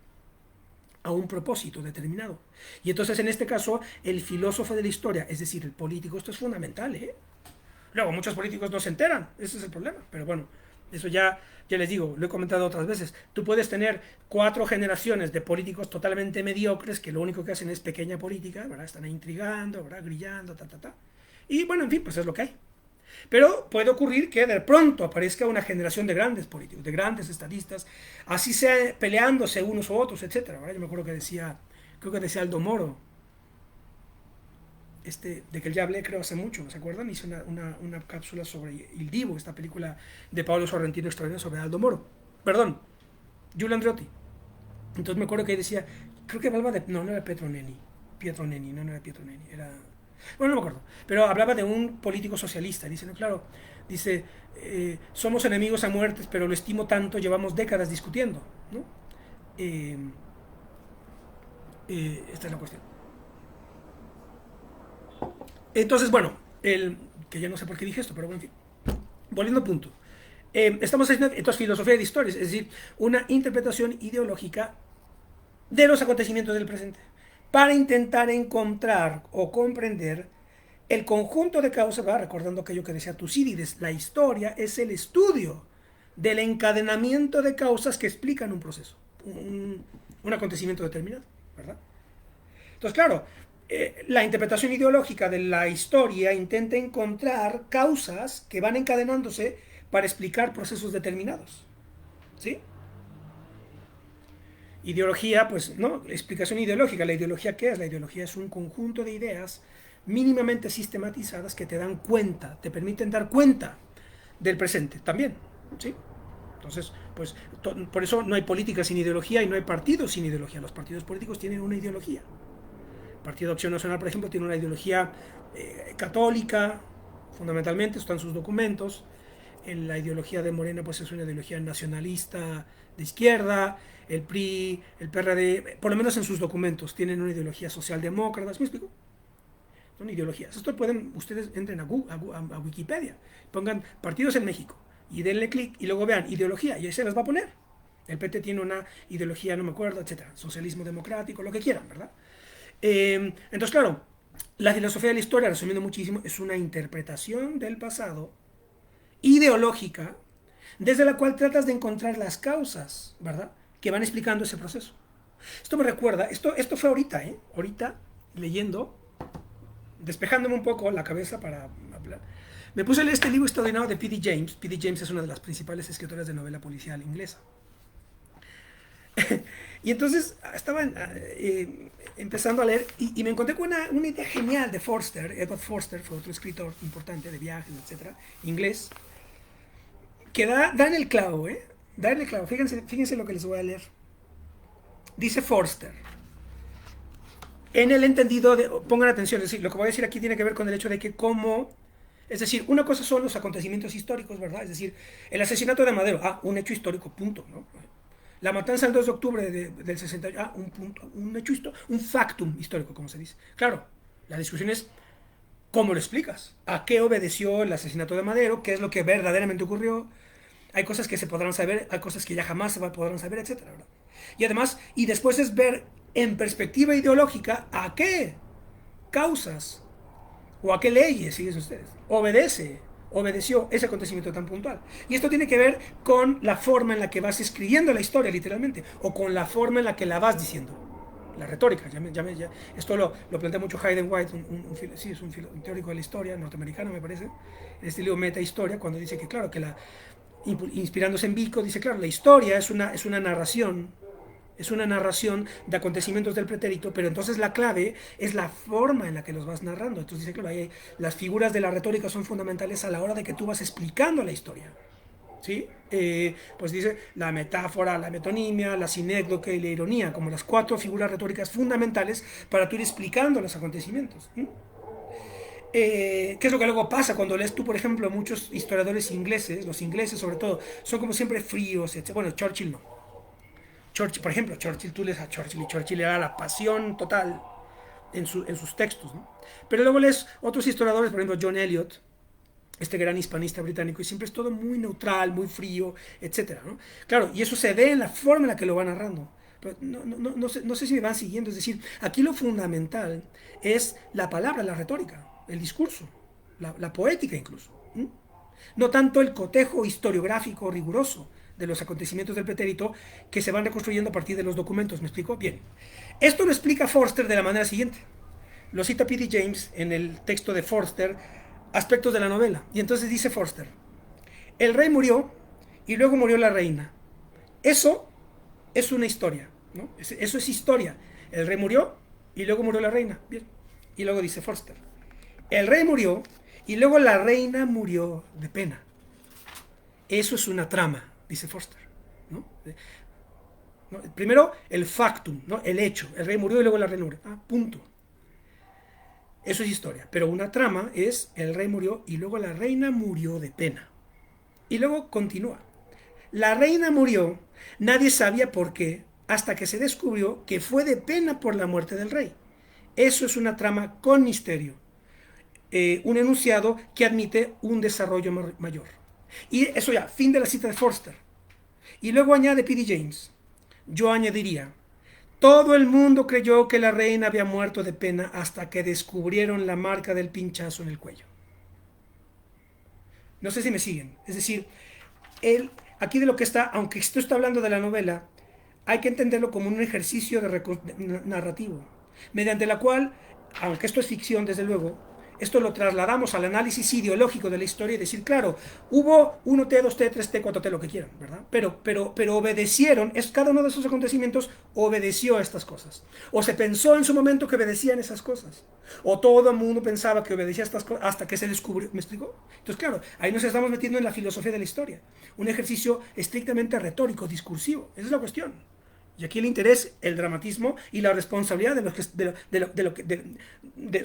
a un propósito determinado. Y entonces, en este caso, el filósofo de la historia, es decir, el político, esto es fundamental, ¿eh? Luego, muchos políticos no se enteran, ese es el problema. Pero bueno, eso ya les digo, lo he comentado otras veces. Tú puedes tener 4 generaciones de políticos totalmente mediocres que lo único que hacen es pequeña política, ¿verdad? Están ahí intrigando, ¿verdad? Grillando, Y bueno, en fin, pues es lo que hay. Pero puede ocurrir que de pronto aparezca una generación de grandes políticos, de grandes estadistas, así sea peleándose unos u otros, etc. Yo me acuerdo que creo que decía Aldo Moro, de que ya hablé creo hace mucho, ¿se acuerdan? Hice una cápsula sobre Il Divo, esta película de Paolo Sorrentino extraordinaria sobre Aldo Moro. Perdón, Giulio Andreotti. Entonces me acuerdo que decía, creo que hablaba de, no era Pietro Nenni, no era Pietro Nenni, era... Bueno, no me acuerdo, pero hablaba de un político socialista, dice, no, claro, dice, somos enemigos a muertes, pero lo estimo tanto, llevamos décadas discutiendo, ¿no? Esta es la cuestión. Entonces, bueno, que ya no sé por qué dije esto, pero bueno, en fin. Volviendo al punto. Estamos haciendo entonces filosofía de historias, es decir, una interpretación ideológica de los acontecimientos del presente, para intentar encontrar o comprender el conjunto de causas, ¿va? Recordando aquello que decía Tucídides, la historia es el estudio del encadenamiento de causas que explican un proceso, un acontecimiento determinado, ¿verdad? Entonces, claro, la interpretación ideológica de la historia intenta encontrar causas que van encadenándose para explicar procesos determinados. ¿Sí? Ideología, pues, ¿no? Explicación ideológica. ¿La ideología qué es? La ideología es un conjunto de ideas mínimamente sistematizadas que te dan cuenta, te permiten dar cuenta del presente también. ¿Sí? Entonces, pues, por eso no hay política sin ideología y no hay partidos sin ideología. Los partidos políticos tienen una ideología. El Partido de Acción Nacional, por ejemplo, tiene una ideología católica, fundamentalmente, están sus documentos. La ideología de Morena pues es una ideología nacionalista de izquierda. El PRI, el PRD, por lo menos en sus documentos, tienen una ideología socialdemócrata. ¿Me explico? Son ideologías. Esto ustedes entren a Wikipedia, pongan partidos en México y denle clic y luego vean ideología y ahí se las va a poner. El PT tiene una ideología, no me acuerdo, etcétera, socialismo democrático, lo que quieran, ¿verdad? Entonces, claro, la filosofía de la historia, resumiendo muchísimo, es una interpretación del pasado ideológica desde la cual tratas de encontrar las causas, ¿verdad?, que van explicando ese proceso. Esto me recuerda, esto fue ahorita, ahorita leyendo, despejándome un poco la cabeza para hablar. Me puse a leer este libro extraordinario de P.D. James. P.D. James es una de las principales escritoras de novela policial inglesa. Y entonces estaba empezando a leer y me encontré con una idea genial de Forster. Edward Forster fue otro escritor importante de viajes, etcétera, inglés, que da en el clavo, Darle claro, fíjense lo que les voy a leer. Dice Forster. En el entendido de, pongan atención, es decir, lo que voy a decir aquí tiene que ver con el hecho de que es decir, una cosa son los acontecimientos históricos, ¿verdad? Es decir, el asesinato de Madero, un hecho histórico, punto, ¿no? La matanza del 2 de octubre del 60, un punto, un hecho histórico, un factum histórico, como se dice. Claro, la discusión es cómo lo explicas, a qué obedeció el asesinato de Madero, qué es lo que verdaderamente ocurrió. Hay cosas que se podrán saber, hay cosas que ya jamás se podrán saber, etcétera, ¿verdad? Y además, y después es ver en perspectiva ideológica a qué causas o a qué leyes, siguen ustedes, obedeció ese acontecimiento tan puntual. Y esto tiene que ver con la forma en la que vas escribiendo la historia, literalmente, o con la forma en la que la vas diciendo. La retórica, esto lo plantea mucho Hayden White, es un teórico de la historia norteamericano, me parece, en este libro Meta Historia, cuando dice que, claro, inspirándose en Vico, dice, claro, la historia es una narración, de acontecimientos del pretérito, pero entonces la clave es la forma en la que los vas narrando. Entonces dice, claro, las figuras de la retórica son fundamentales a la hora de que tú vas explicando la historia. ¿Sí? Pues dice la metáfora, la metonimia, la sinécdoque y la ironía, como las 4 figuras retóricas fundamentales para tú ir explicando los acontecimientos. ¿Qué es lo que luego pasa cuando lees tú, por ejemplo, muchos historiadores ingleses, los ingleses sobre todo, son como siempre fríos, etc. Bueno, Churchill no. Por ejemplo, tú lees a Churchill y Churchill era la pasión total en sus textos, ¿no? Pero luego lees otros historiadores, por ejemplo, John Eliot, este gran hispanista británico, y siempre es todo muy neutral, muy frío, etcétera, ¿no? Claro, y eso se ve en la forma en la que lo va narrando. Pero no sé si me van siguiendo, es decir, aquí lo fundamental es la palabra, la retórica, el discurso, la poética incluso. No tanto el cotejo historiográfico riguroso de los acontecimientos del pretérito que se van reconstruyendo a partir de los documentos. ¿Me explico? Bien. Esto lo explica Forster de la manera siguiente. Lo cita P.D. James en el texto de Forster, Aspectos de la novela. Y entonces dice Forster, el rey murió y luego murió la reina. Eso es una historia, ¿no? Eso es historia. El rey murió y luego murió la reina. Bien. Y luego dice Forster, el rey murió y luego la reina murió de pena. Eso es una trama, dice Forster, ¿no? Primero el factum, ¿no? El hecho. El rey murió y luego la reina murió. Punto. Eso es historia. Pero una trama es el rey murió y luego la reina murió de pena. Y luego continúa. La reina murió, nadie sabía por qué, hasta que se descubrió que fue de pena por la muerte del rey. Eso es una trama con misterio. Un enunciado que admite un desarrollo mayor. Y eso ya, fin de la cita de Forster. Y luego añade P.D. James. Yo añadiría, todo el mundo creyó que la reina había muerto de pena hasta que descubrieron la marca del pinchazo en el cuello. No sé si me siguen. Es decir, aquí de lo que está, aunque esto está hablando de la novela, hay que entenderlo como un ejercicio narrativo, mediante la cual, aunque esto es ficción, desde luego, esto lo trasladamos al análisis ideológico de la historia y decir, claro, hubo 1T, 2T, 3T, 4T, lo que quieran, ¿verdad? Pero obedecieron, cada uno de esos acontecimientos obedeció a estas cosas. O se pensó en su momento que obedecían esas cosas. O todo el mundo pensaba que obedecía a estas cosas hasta que se descubrió. ¿Me explico? Entonces, claro, ahí nos estamos metiendo en la filosofía de la historia. Un ejercicio estrictamente retórico, discursivo. Esa es la cuestión. Y aquí el interés, el dramatismo y la responsabilidad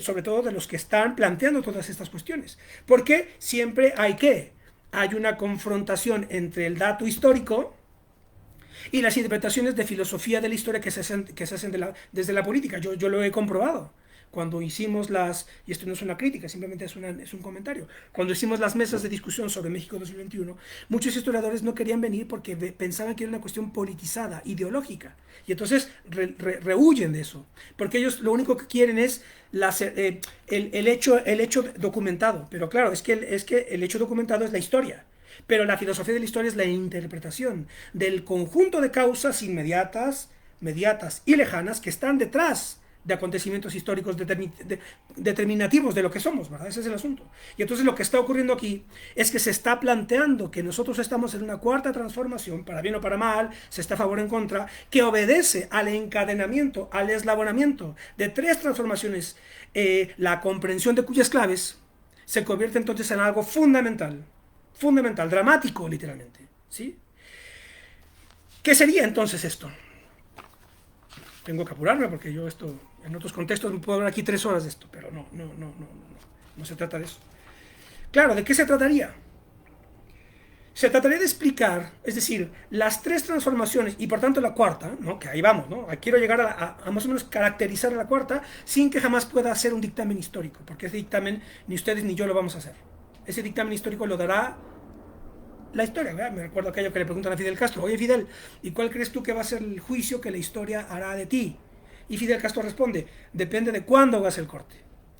sobre todo de los que están planteando todas estas cuestiones. Porque siempre hay una confrontación entre el dato histórico y las interpretaciones de filosofía de la historia que se hacen desde la política. Yo lo he comprobado. Cuando hicimos y esto no es una crítica, simplemente es un comentario, cuando hicimos las mesas de discusión sobre México 2021, muchos historiadores no querían venir porque pensaban que era una cuestión politizada, ideológica, y entonces rehuyen de eso, porque ellos lo único que quieren es el hecho documentado, pero claro, es que el hecho documentado es la historia. Pero la filosofía de la historia es la interpretación del conjunto de causas inmediatas, mediatas y lejanas que están detrás de acontecimientos históricos determinativos de lo que somos, ¿verdad? Ese es el asunto. Y entonces lo que está ocurriendo aquí es que se está planteando que nosotros estamos en una cuarta transformación, para bien o para mal, se está a favor o en contra, que obedece al encadenamiento, al eslabonamiento de 3 transformaciones, la comprensión de cuyas claves se convierte entonces en algo fundamental, dramático literalmente, ¿sí? ¿Qué sería entonces esto? Tengo que apurarme porque yo esto, en otros contextos me puedo hablar aquí 3 horas de esto, pero no se trata de eso. Claro, ¿de qué se trataría? Se trataría de explicar, es decir, las tres transformaciones y por tanto la cuarta, ¿no? Que ahí vamos, ¿no? Quiero llegar a más o menos caracterizar a la cuarta sin que jamás pueda hacer un dictamen histórico, porque ese dictamen ni ustedes ni yo lo vamos a hacer. Ese dictamen histórico lo dará la historia, ¿verdad? Me recuerdo aquello que le preguntan a Fidel Castro: oye Fidel, ¿y cuál crees tú que va a ser el juicio que la historia hará de ti? Y Fidel Castro responde: depende de cuándo hagas el corte,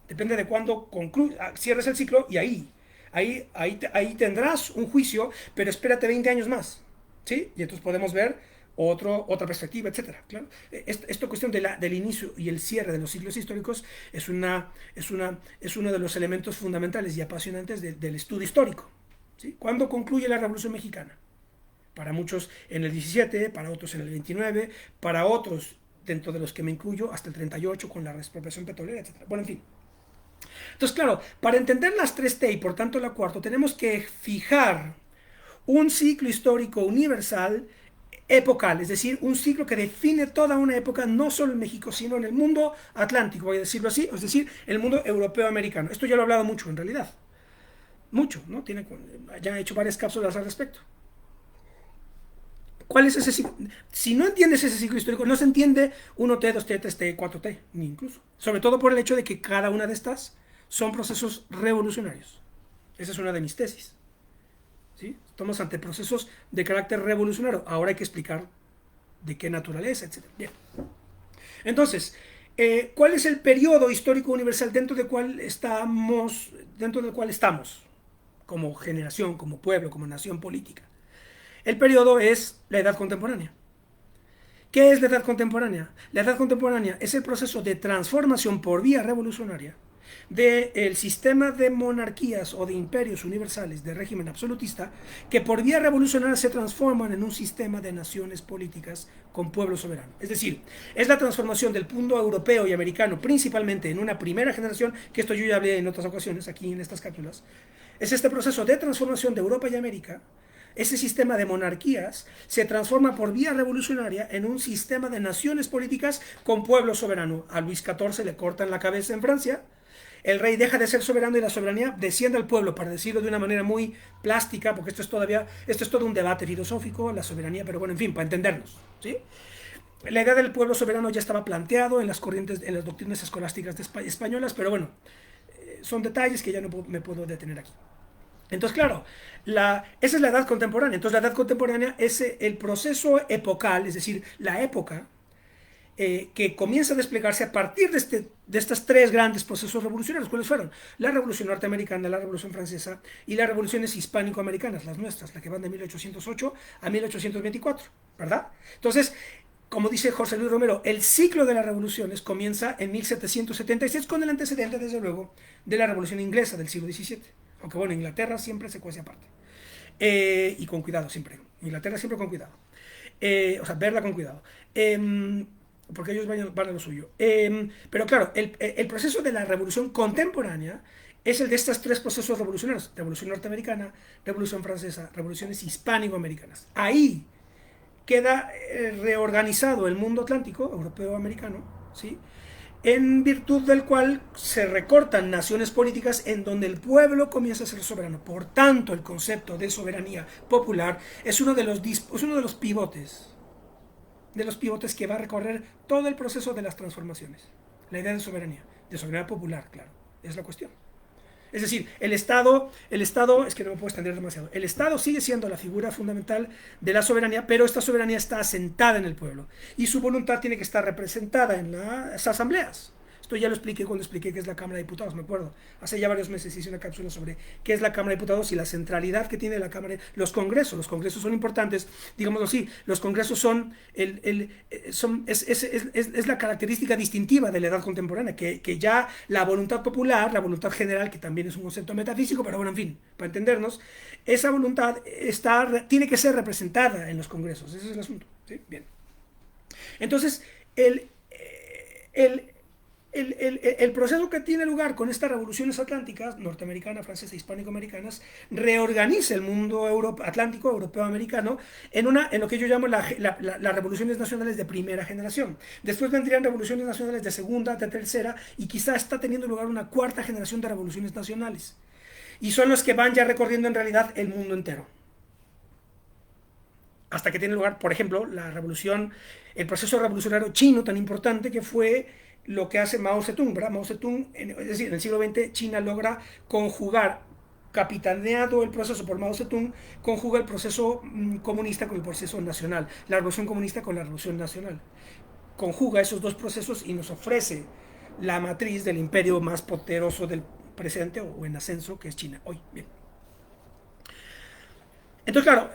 depende de cuándo cierres el ciclo y ahí tendrás un juicio, pero espérate 20 años más, ¿sí? Y entonces podemos ver otra perspectiva, etcétera. Claro, esta cuestión del inicio y el cierre de los ciclos históricos es uno de los elementos fundamentales y apasionantes del estudio histórico. ¿Sí? ¿Cuándo concluye la Revolución Mexicana? Para muchos en el 17, para otros en el 29, para otros, dentro de los que me incluyo, hasta el 38 con la expropiación petrolera, etc. Bueno, en fin. Entonces, claro, para entender las 3T y por tanto la cuarta, tenemos que fijar un ciclo histórico universal epocal, es decir, un ciclo que define toda una época, no solo en México, sino en el mundo atlántico, voy a decirlo así, es decir, el mundo europeo-americano. Esto ya lo he hablado mucho, en realidad. Mucho, ¿no? Ya he hecho varias cápsulas al respecto. ¿Cuál es ese ciclo? Si no entiendes ese ciclo histórico, no se entiende 1T, 2T, 3T, 4T, ni incluso. Sobre todo por el hecho de que cada una de estas son procesos revolucionarios. Esa es una de mis tesis. ¿Sí? Estamos ante procesos de carácter revolucionario. Ahora hay que explicar de qué naturaleza, etc. Bien. Entonces, ¿cuál es el periodo histórico universal dentro del cual estamos como generación, como pueblo, como nación política? El periodo es la edad contemporánea. ¿Qué es la edad contemporánea? La edad contemporánea es el proceso de transformación por vía revolucionaria del sistema de monarquías o de imperios universales de régimen absolutista que por vía revolucionaria se transforman en un sistema de naciones políticas con pueblo soberano. Es decir, es la transformación del mundo europeo y americano principalmente en una primera generación, que esto yo ya hablé en otras ocasiones aquí en estas cápsulas. Es este proceso de transformación de Europa y América. Ese sistema de monarquías se transforma por vía revolucionaria en un sistema de naciones políticas con pueblo soberano. A Luis XIV le cortan la cabeza en Francia, el rey deja de ser soberano y la soberanía desciende al pueblo, para decirlo de una manera muy plástica, porque esto es todo un debate filosófico, la soberanía, pero bueno, en fin, para entendernos, ¿sí? La idea del pueblo soberano ya estaba planteado en las doctrinas escolásticas españolas, pero bueno, son detalles que ya no me puedo detener aquí. Entonces, claro, esa es la edad contemporánea. Entonces, la edad contemporánea es el proceso epocal, es decir, la época que comienza a desplegarse a partir de estos tres grandes procesos revolucionarios. ¿Cuáles fueron? La Revolución Norteamericana, la Revolución Francesa y las revoluciones hispánico-americanas, las nuestras, las que van de 1808 a 1824, ¿verdad? Entonces, como dice José Luis Romero, el ciclo de las revoluciones comienza en 1776 con el antecedente, desde luego, de la Revolución Inglesa del siglo XVII. Aunque bueno, Inglaterra siempre se cuece aparte. Y con cuidado siempre. Inglaterra siempre con cuidado. O sea, verla con cuidado. Porque ellos van a lo suyo. Pero claro, el proceso de la revolución contemporánea es el de estos tres procesos revolucionarios. Revolución norteamericana, Revolución francesa, revoluciones hispánico-americanas. Ahí queda reorganizado el mundo atlántico, europeo-americano, ¿sí? En virtud del cual se recortan naciones políticas en donde el pueblo comienza a ser soberano. Por tanto, el concepto de soberanía popular es uno de los pivotes que va a recorrer todo el proceso de las transformaciones. La idea de soberanía popular, claro, es la cuestión. Es decir, el Estado, es que no me puedo extender demasiado, el Estado sigue siendo la figura fundamental de la soberanía, pero esta soberanía está asentada en el pueblo y su voluntad tiene que estar representada en las asambleas. Esto ya lo expliqué cuando expliqué qué es la Cámara de Diputados, me acuerdo. Hace ya varios meses hice una cápsula sobre qué es la Cámara de Diputados y la centralidad que tiene la Cámara. Los congresos son importantes, digámoslo así. Los congresos son la característica distintiva de la edad contemporánea, que ya la voluntad popular, la voluntad general, que también es un concepto metafísico, pero bueno, en fin, para entendernos, esa voluntad tiene que ser representada en los congresos. Ese es el asunto, ¿sí? Bien. Entonces, el proceso que tiene lugar con estas revoluciones atlánticas, norteamericana, francesa, hispánico-americanas, reorganiza el mundo atlántico, europeo-americano, en lo que yo llamo las revoluciones nacionales de primera generación. Después vendrían revoluciones nacionales de segunda, de tercera, y quizá está teniendo lugar una cuarta generación de revoluciones nacionales. Y son los que van ya recorriendo en realidad el mundo entero. Hasta que tiene lugar, por ejemplo, el proceso revolucionario chino tan importante que fue lo que hace Mao Zedong, ¿verdad? Mao Zedong, es decir, en el siglo XX China logra conjugar, capitaneado el proceso por Mao Zedong, conjuga el proceso comunista con el proceso nacional, la revolución comunista con la revolución nacional. Conjuga esos dos procesos y nos ofrece la matriz del imperio más poderoso del presente o en ascenso, que es China hoy. Bien. Entonces, claro,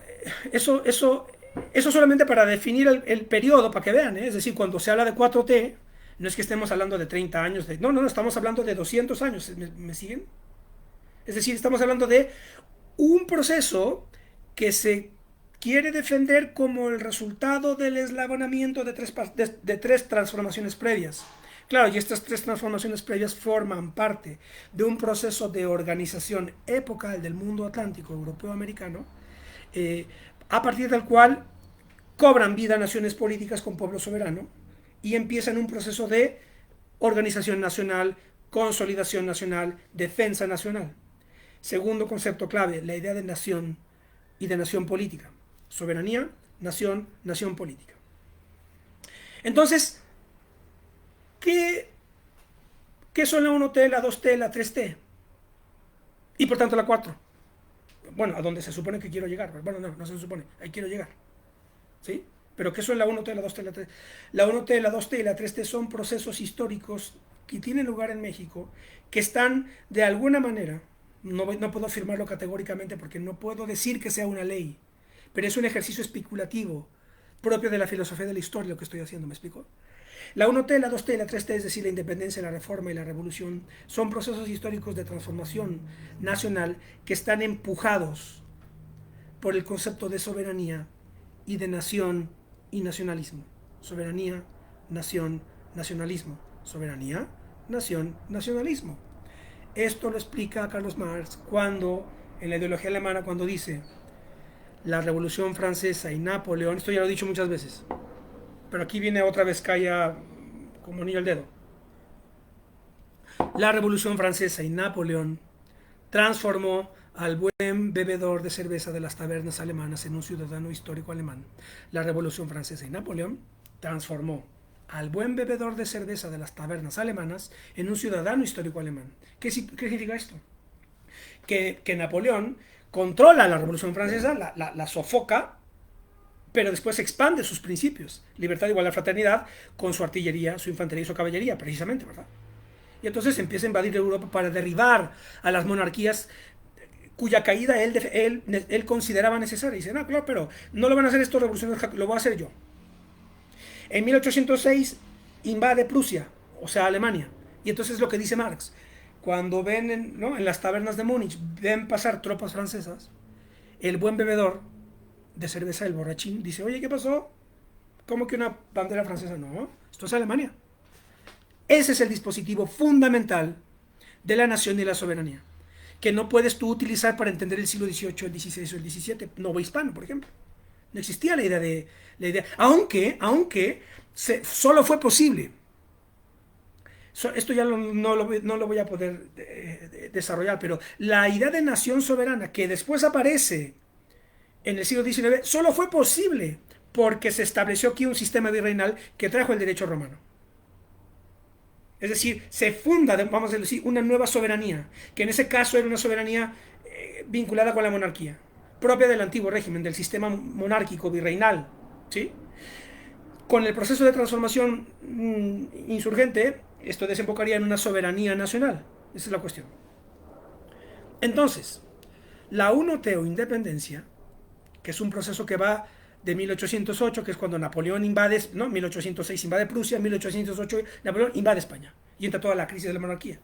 eso solamente para definir el periodo, para que vean, ¿eh? Es decir, cuando se habla de 4T, no es que estemos hablando de 30 años, no, estamos hablando de 200 años, ¿me siguen? Es decir, estamos hablando de un proceso que se quiere defender como el resultado del eslabonamiento de tres transformaciones previas. Claro, y estas tres transformaciones previas forman parte de un proceso de organización epocal del mundo atlántico europeo-americano, eh, a partir del cual cobran vida naciones políticas con pueblo soberano y empiezan un proceso de organización nacional, consolidación nacional, defensa nacional. Segundo concepto clave, la idea de nación y de nación política. Soberanía, nación, nación política. Entonces, ¿qué son la 1T, la 2T, la 3T? Y por tanto la 4. Bueno, a donde se supone que quiero llegar. Bueno, no se supone, ahí quiero llegar. ¿Sí? Pero ¿qué son la 1T, la 2T, la 3T? La 1T, la 2T y la 3T son procesos históricos que tienen lugar en México, que están de alguna manera, no puedo afirmarlo categóricamente porque no puedo decir que sea una ley, pero es un ejercicio especulativo propio de la filosofía de la historia lo que estoy haciendo, ¿me explico? La 1T, la 2T y la 3T, es decir, la independencia, la reforma y la revolución, son procesos históricos de transformación nacional que están empujados por el concepto de soberanía y de nación y nacionalismo. Soberanía, nación, nacionalismo. Soberanía, nación, nacionalismo. Esto lo explica Carlos Marx cuando, en la ideología alemana, cuando dice la Revolución Francesa y Napoleón, esto ya lo he dicho muchas veces, pero aquí viene otra vez, calla como anillo al dedo. La Revolución Francesa y Napoleón transformó al buen bebedor de cerveza de las tabernas alemanas en un ciudadano histórico alemán. La Revolución Francesa y Napoleón transformó al buen bebedor de cerveza de las tabernas alemanas en un ciudadano histórico alemán. ¿Qué significa esto? Que Napoleón controla la Revolución Francesa, la sofoca, pero después expande sus principios, libertad, igualdad, fraternidad, con su artillería, su infantería y su caballería, precisamente, ¿verdad? Y entonces empieza a invadir Europa para derribar a las monarquías cuya caída él consideraba necesaria. Y dice, no, claro, pero no lo van a hacer estos revolucionarios, lo voy a hacer yo. En 1806 invade Prusia, o sea, Alemania. Y entonces lo que dice Marx, cuando ven en las tabernas de Múnich, ven pasar tropas francesas, el buen bebedor de cerveza, el borrachín, dice, oye, ¿qué pasó? ¿Cómo que una bandera francesa? No, esto es Alemania. Ese es el dispositivo fundamental de la nación y la soberanía, que no puedes tú utilizar para entender el siglo XVIII, el XVI o el XVII, novohispano, por ejemplo. No existía la idea, aunque solo fue posible. Esto ya no lo voy a poder desarrollar, pero la idea de nación soberana que después aparece en el siglo XIX solo fue posible porque se estableció aquí un sistema virreinal que trajo el derecho romano. Es decir, se funda, vamos a decir, una nueva soberanía, que en ese caso era una soberanía vinculada con la monarquía, propia del antiguo régimen, del sistema monárquico virreinal, ¿sí? Con el proceso de transformación insurgente, esto desembocaría en una soberanía nacional. Esa es la cuestión. Entonces, la 1T o independencia, que es un proceso que va de 1808, que es cuando Napoleón invade, no, 1806 invade Prusia, 1808 Napoleón invade España y entra toda la crisis de la monarquía.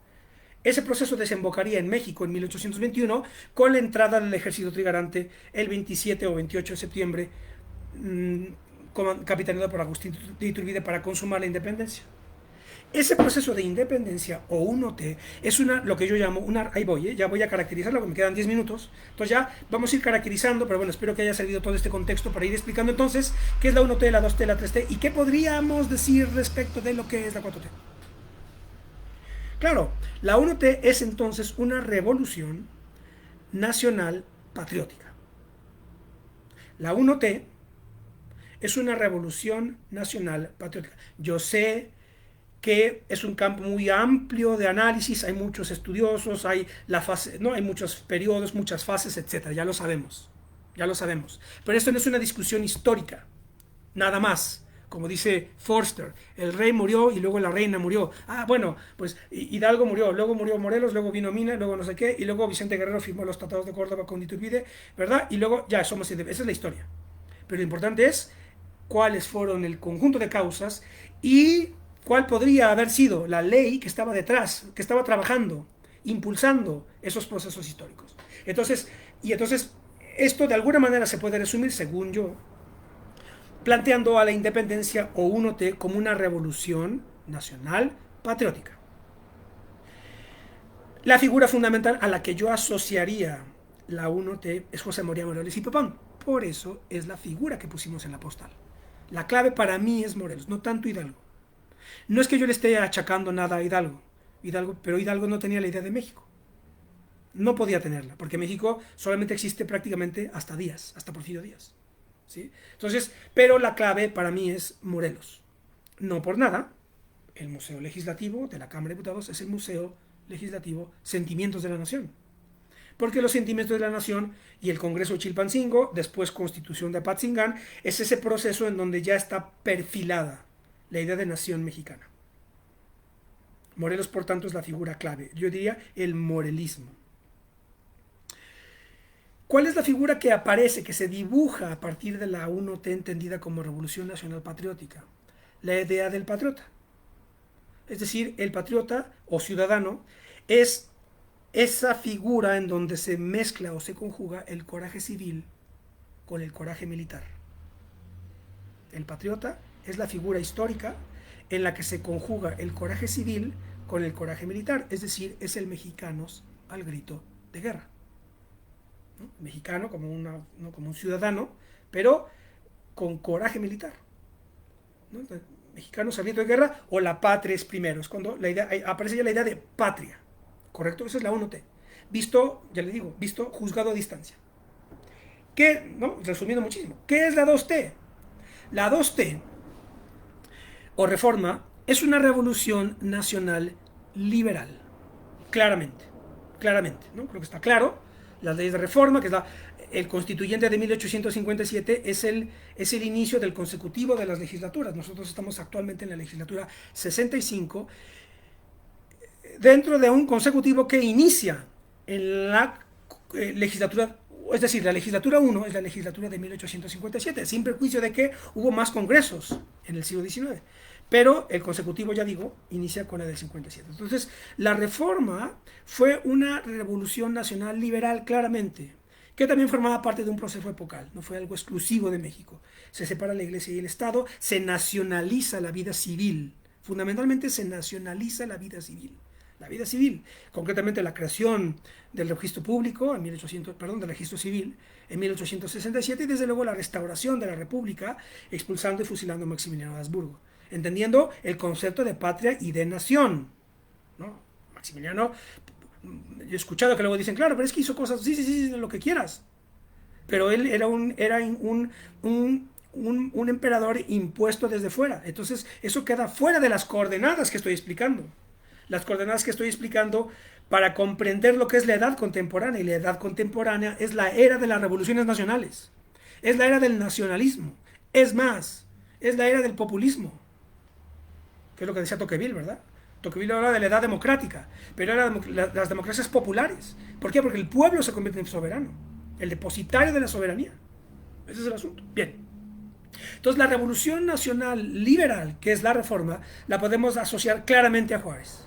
Ese proceso desembocaría en México en 1821 con la entrada del ejército trigarante el 27 o 28 de septiembre, capitaneado por Agustín de Iturbide para consumar la independencia. Ese proceso de independencia o 1T es lo que yo llamo ahí voy, ya voy a caracterizarlo, porque me quedan 10 minutos. Entonces ya vamos a ir caracterizando, pero bueno, espero que haya servido todo este contexto para ir explicando entonces qué es la 1T, la 2T, la 3T y qué podríamos decir respecto de lo que es la 4T. Claro, la 1T es entonces una revolución nacional patriótica. La 1T es una revolución nacional patriótica. Yo sé que es un campo muy amplio de análisis, hay muchos estudiosos, hay la fase, ¿no? Hay muchos periodos, muchas fases, etcétera, ya lo sabemos. Ya lo sabemos. Pero esto no es una discusión histórica, nada más. Como dice Forster, el rey murió y luego la reina murió. Ah, bueno, pues Hidalgo murió, luego murió Morelos, luego vino Mina, luego no sé qué, y luego Vicente Guerrero firmó los tratados de Córdoba con Iturbide, ¿verdad? Y luego ya somos independientes. Esa es la historia. Pero lo importante es cuáles fueron el conjunto de causas y cuál podría haber sido la ley que estaba detrás, que estaba trabajando, impulsando esos procesos históricos. Entonces, esto de alguna manera se puede resumir, según yo, planteando a la independencia o 1T como una revolución nacional patriótica. La figura fundamental a la que yo asociaría la 1T es José María Morelos y Pepón. Por eso es la figura que pusimos en la postal. La clave para mí es Morelos, no tanto Hidalgo. No es que yo le esté achacando nada a Hidalgo, pero Hidalgo no tenía la idea de México. No podía tenerla, porque México solamente existe prácticamente hasta Díaz, hasta Porfirio Díaz. ¿Sí? Entonces, pero la clave para mí es Morelos. No por nada, el Museo Legislativo de la Cámara de Diputados es el Museo Legislativo Sentimientos de la Nación. Porque los sentimientos de la nación y el Congreso de Chilpancingo, después Constitución de Apatzingán, es ese proceso en donde ya está perfilada la idea de nación mexicana. Morelos, por tanto, es la figura clave. Yo diría el morelismo. ¿Cuál es la figura que aparece, que se dibuja a partir de la 1T entendida como Revolución Nacional Patriótica? La idea del patriota. Es decir, el patriota o ciudadano es esa figura en donde se mezcla o se conjuga el coraje civil con el coraje militar. El patriota es la figura histórica en la que se conjuga el coraje civil con el coraje militar, es decir, es el mexicano al grito de guerra. ¿No? Mexicano como un ciudadano, pero con coraje militar. ¿No? Mexicanos al grito de guerra o la patria es primero, es cuando aparece ya la idea de patria. ¿Correcto? Esa es la 1T. Visto, ya le digo, visto, juzgado a distancia. ¿Qué? ¿No? Resumiendo muchísimo. ¿Qué es la 2T? La 2T, o reforma, es una revolución nacional liberal. Claramente. Claramente. ¿No? Creo que está claro. Las leyes de reforma, que es el constituyente de 1857, es el inicio del consecutivo de las legislaturas. Nosotros estamos actualmente en la legislatura 65, dentro de un consecutivo que inicia en la legislatura, es decir, la legislatura 1 es la legislatura de 1857, sin perjuicio de que hubo más congresos en el siglo XIX. Pero el consecutivo, ya digo, inicia con la del 57. Entonces, la reforma fue una revolución nacional liberal, claramente, que también formaba parte de un proceso epocal, no fue algo exclusivo de México. Se separa la iglesia y el Estado, se nacionaliza la vida civil, fundamentalmente se nacionaliza la vida civil. La vida civil, concretamente la creación del registro público del registro civil en 1867 y desde luego la restauración de la República expulsando y fusilando a Maximiliano de Habsburgo, entendiendo el concepto de patria y de nación, ¿no? Maximiliano, yo he escuchado que luego dicen, claro, pero es que hizo cosas, sí, lo que quieras, pero él era un emperador impuesto desde fuera, entonces eso queda fuera de las coordenadas que estoy explicando. Las coordenadas que estoy explicando para comprender lo que es la edad contemporánea. Y la edad contemporánea es la era de las revoluciones nacionales. Es la era del nacionalismo. Es más, es la era del populismo. Que es lo que decía Tocqueville, ¿verdad? Tocqueville habla de la edad democrática, pero eran las democracias populares. ¿Por qué? Porque el pueblo se convierte en soberano. El depositario de la soberanía. Ese es el asunto. Bien. Entonces la revolución nacional liberal, que es la reforma, la podemos asociar claramente a Juárez.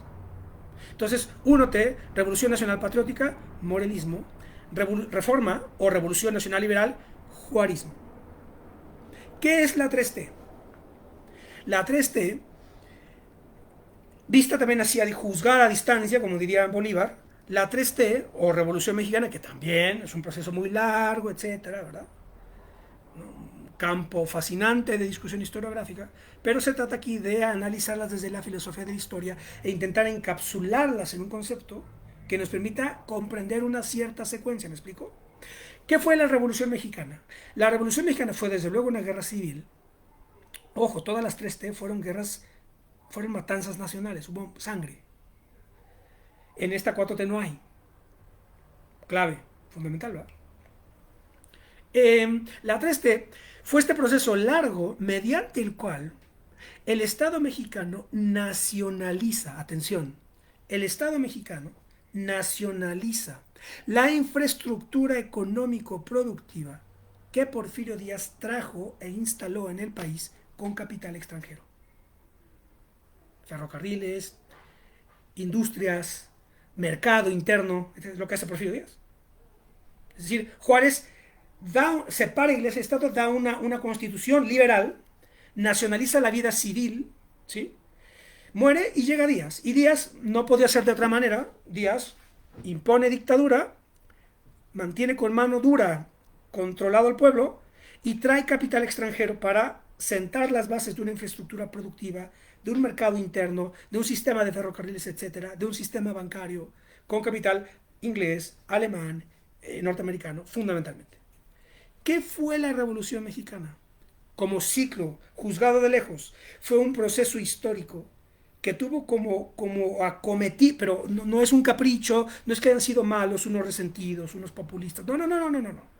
Entonces, 1T, Revolución Nacional Patriótica, morelismo, reforma o Revolución Nacional Liberal, juarismo. ¿Qué es la 3T? La 3T Vista también así, a juzgar a distancia, como diría Bolívar, la 3T o Revolución Mexicana, que también es un proceso muy largo, etcétera, ¿verdad? Campo fascinante de discusión historiográfica, pero se trata aquí de analizarlas desde la filosofía de la historia e intentar encapsularlas en un concepto que nos permita comprender una cierta secuencia, ¿me explico? ¿Qué fue la Revolución Mexicana? La Revolución Mexicana fue desde luego una guerra civil. Ojo, todas las 3T fueron guerras, fueron matanzas nacionales, hubo sangre. En esta 4T no hay. Clave, fundamental, ¿verdad? La 3T fue este proceso largo mediante el cual el Estado mexicano nacionaliza, atención, el Estado mexicano nacionaliza la infraestructura económico-productiva que Porfirio Díaz trajo e instaló en el país con capital extranjero. Ferrocarriles, industrias, mercado interno, es lo que hace Porfirio Díaz. Es decir, Juárez separa Iglesia y Estado, da una constitución liberal, nacionaliza la vida civil, ¿sí? Muere y llega Díaz. Y Díaz no podía ser de otra manera. Díaz impone dictadura, mantiene con mano dura controlado al pueblo y trae capital extranjero para sentar las bases de una infraestructura productiva, de un mercado interno, de un sistema de ferrocarriles, etcétera, de un sistema bancario con capital inglés, alemán, norteamericano, fundamentalmente. ¿Qué fue la Revolución Mexicana? Como ciclo, juzgado de lejos, fue un proceso histórico que tuvo como acometí, pero no es un capricho, no es que hayan sido malos, unos resentidos, unos populistas, no.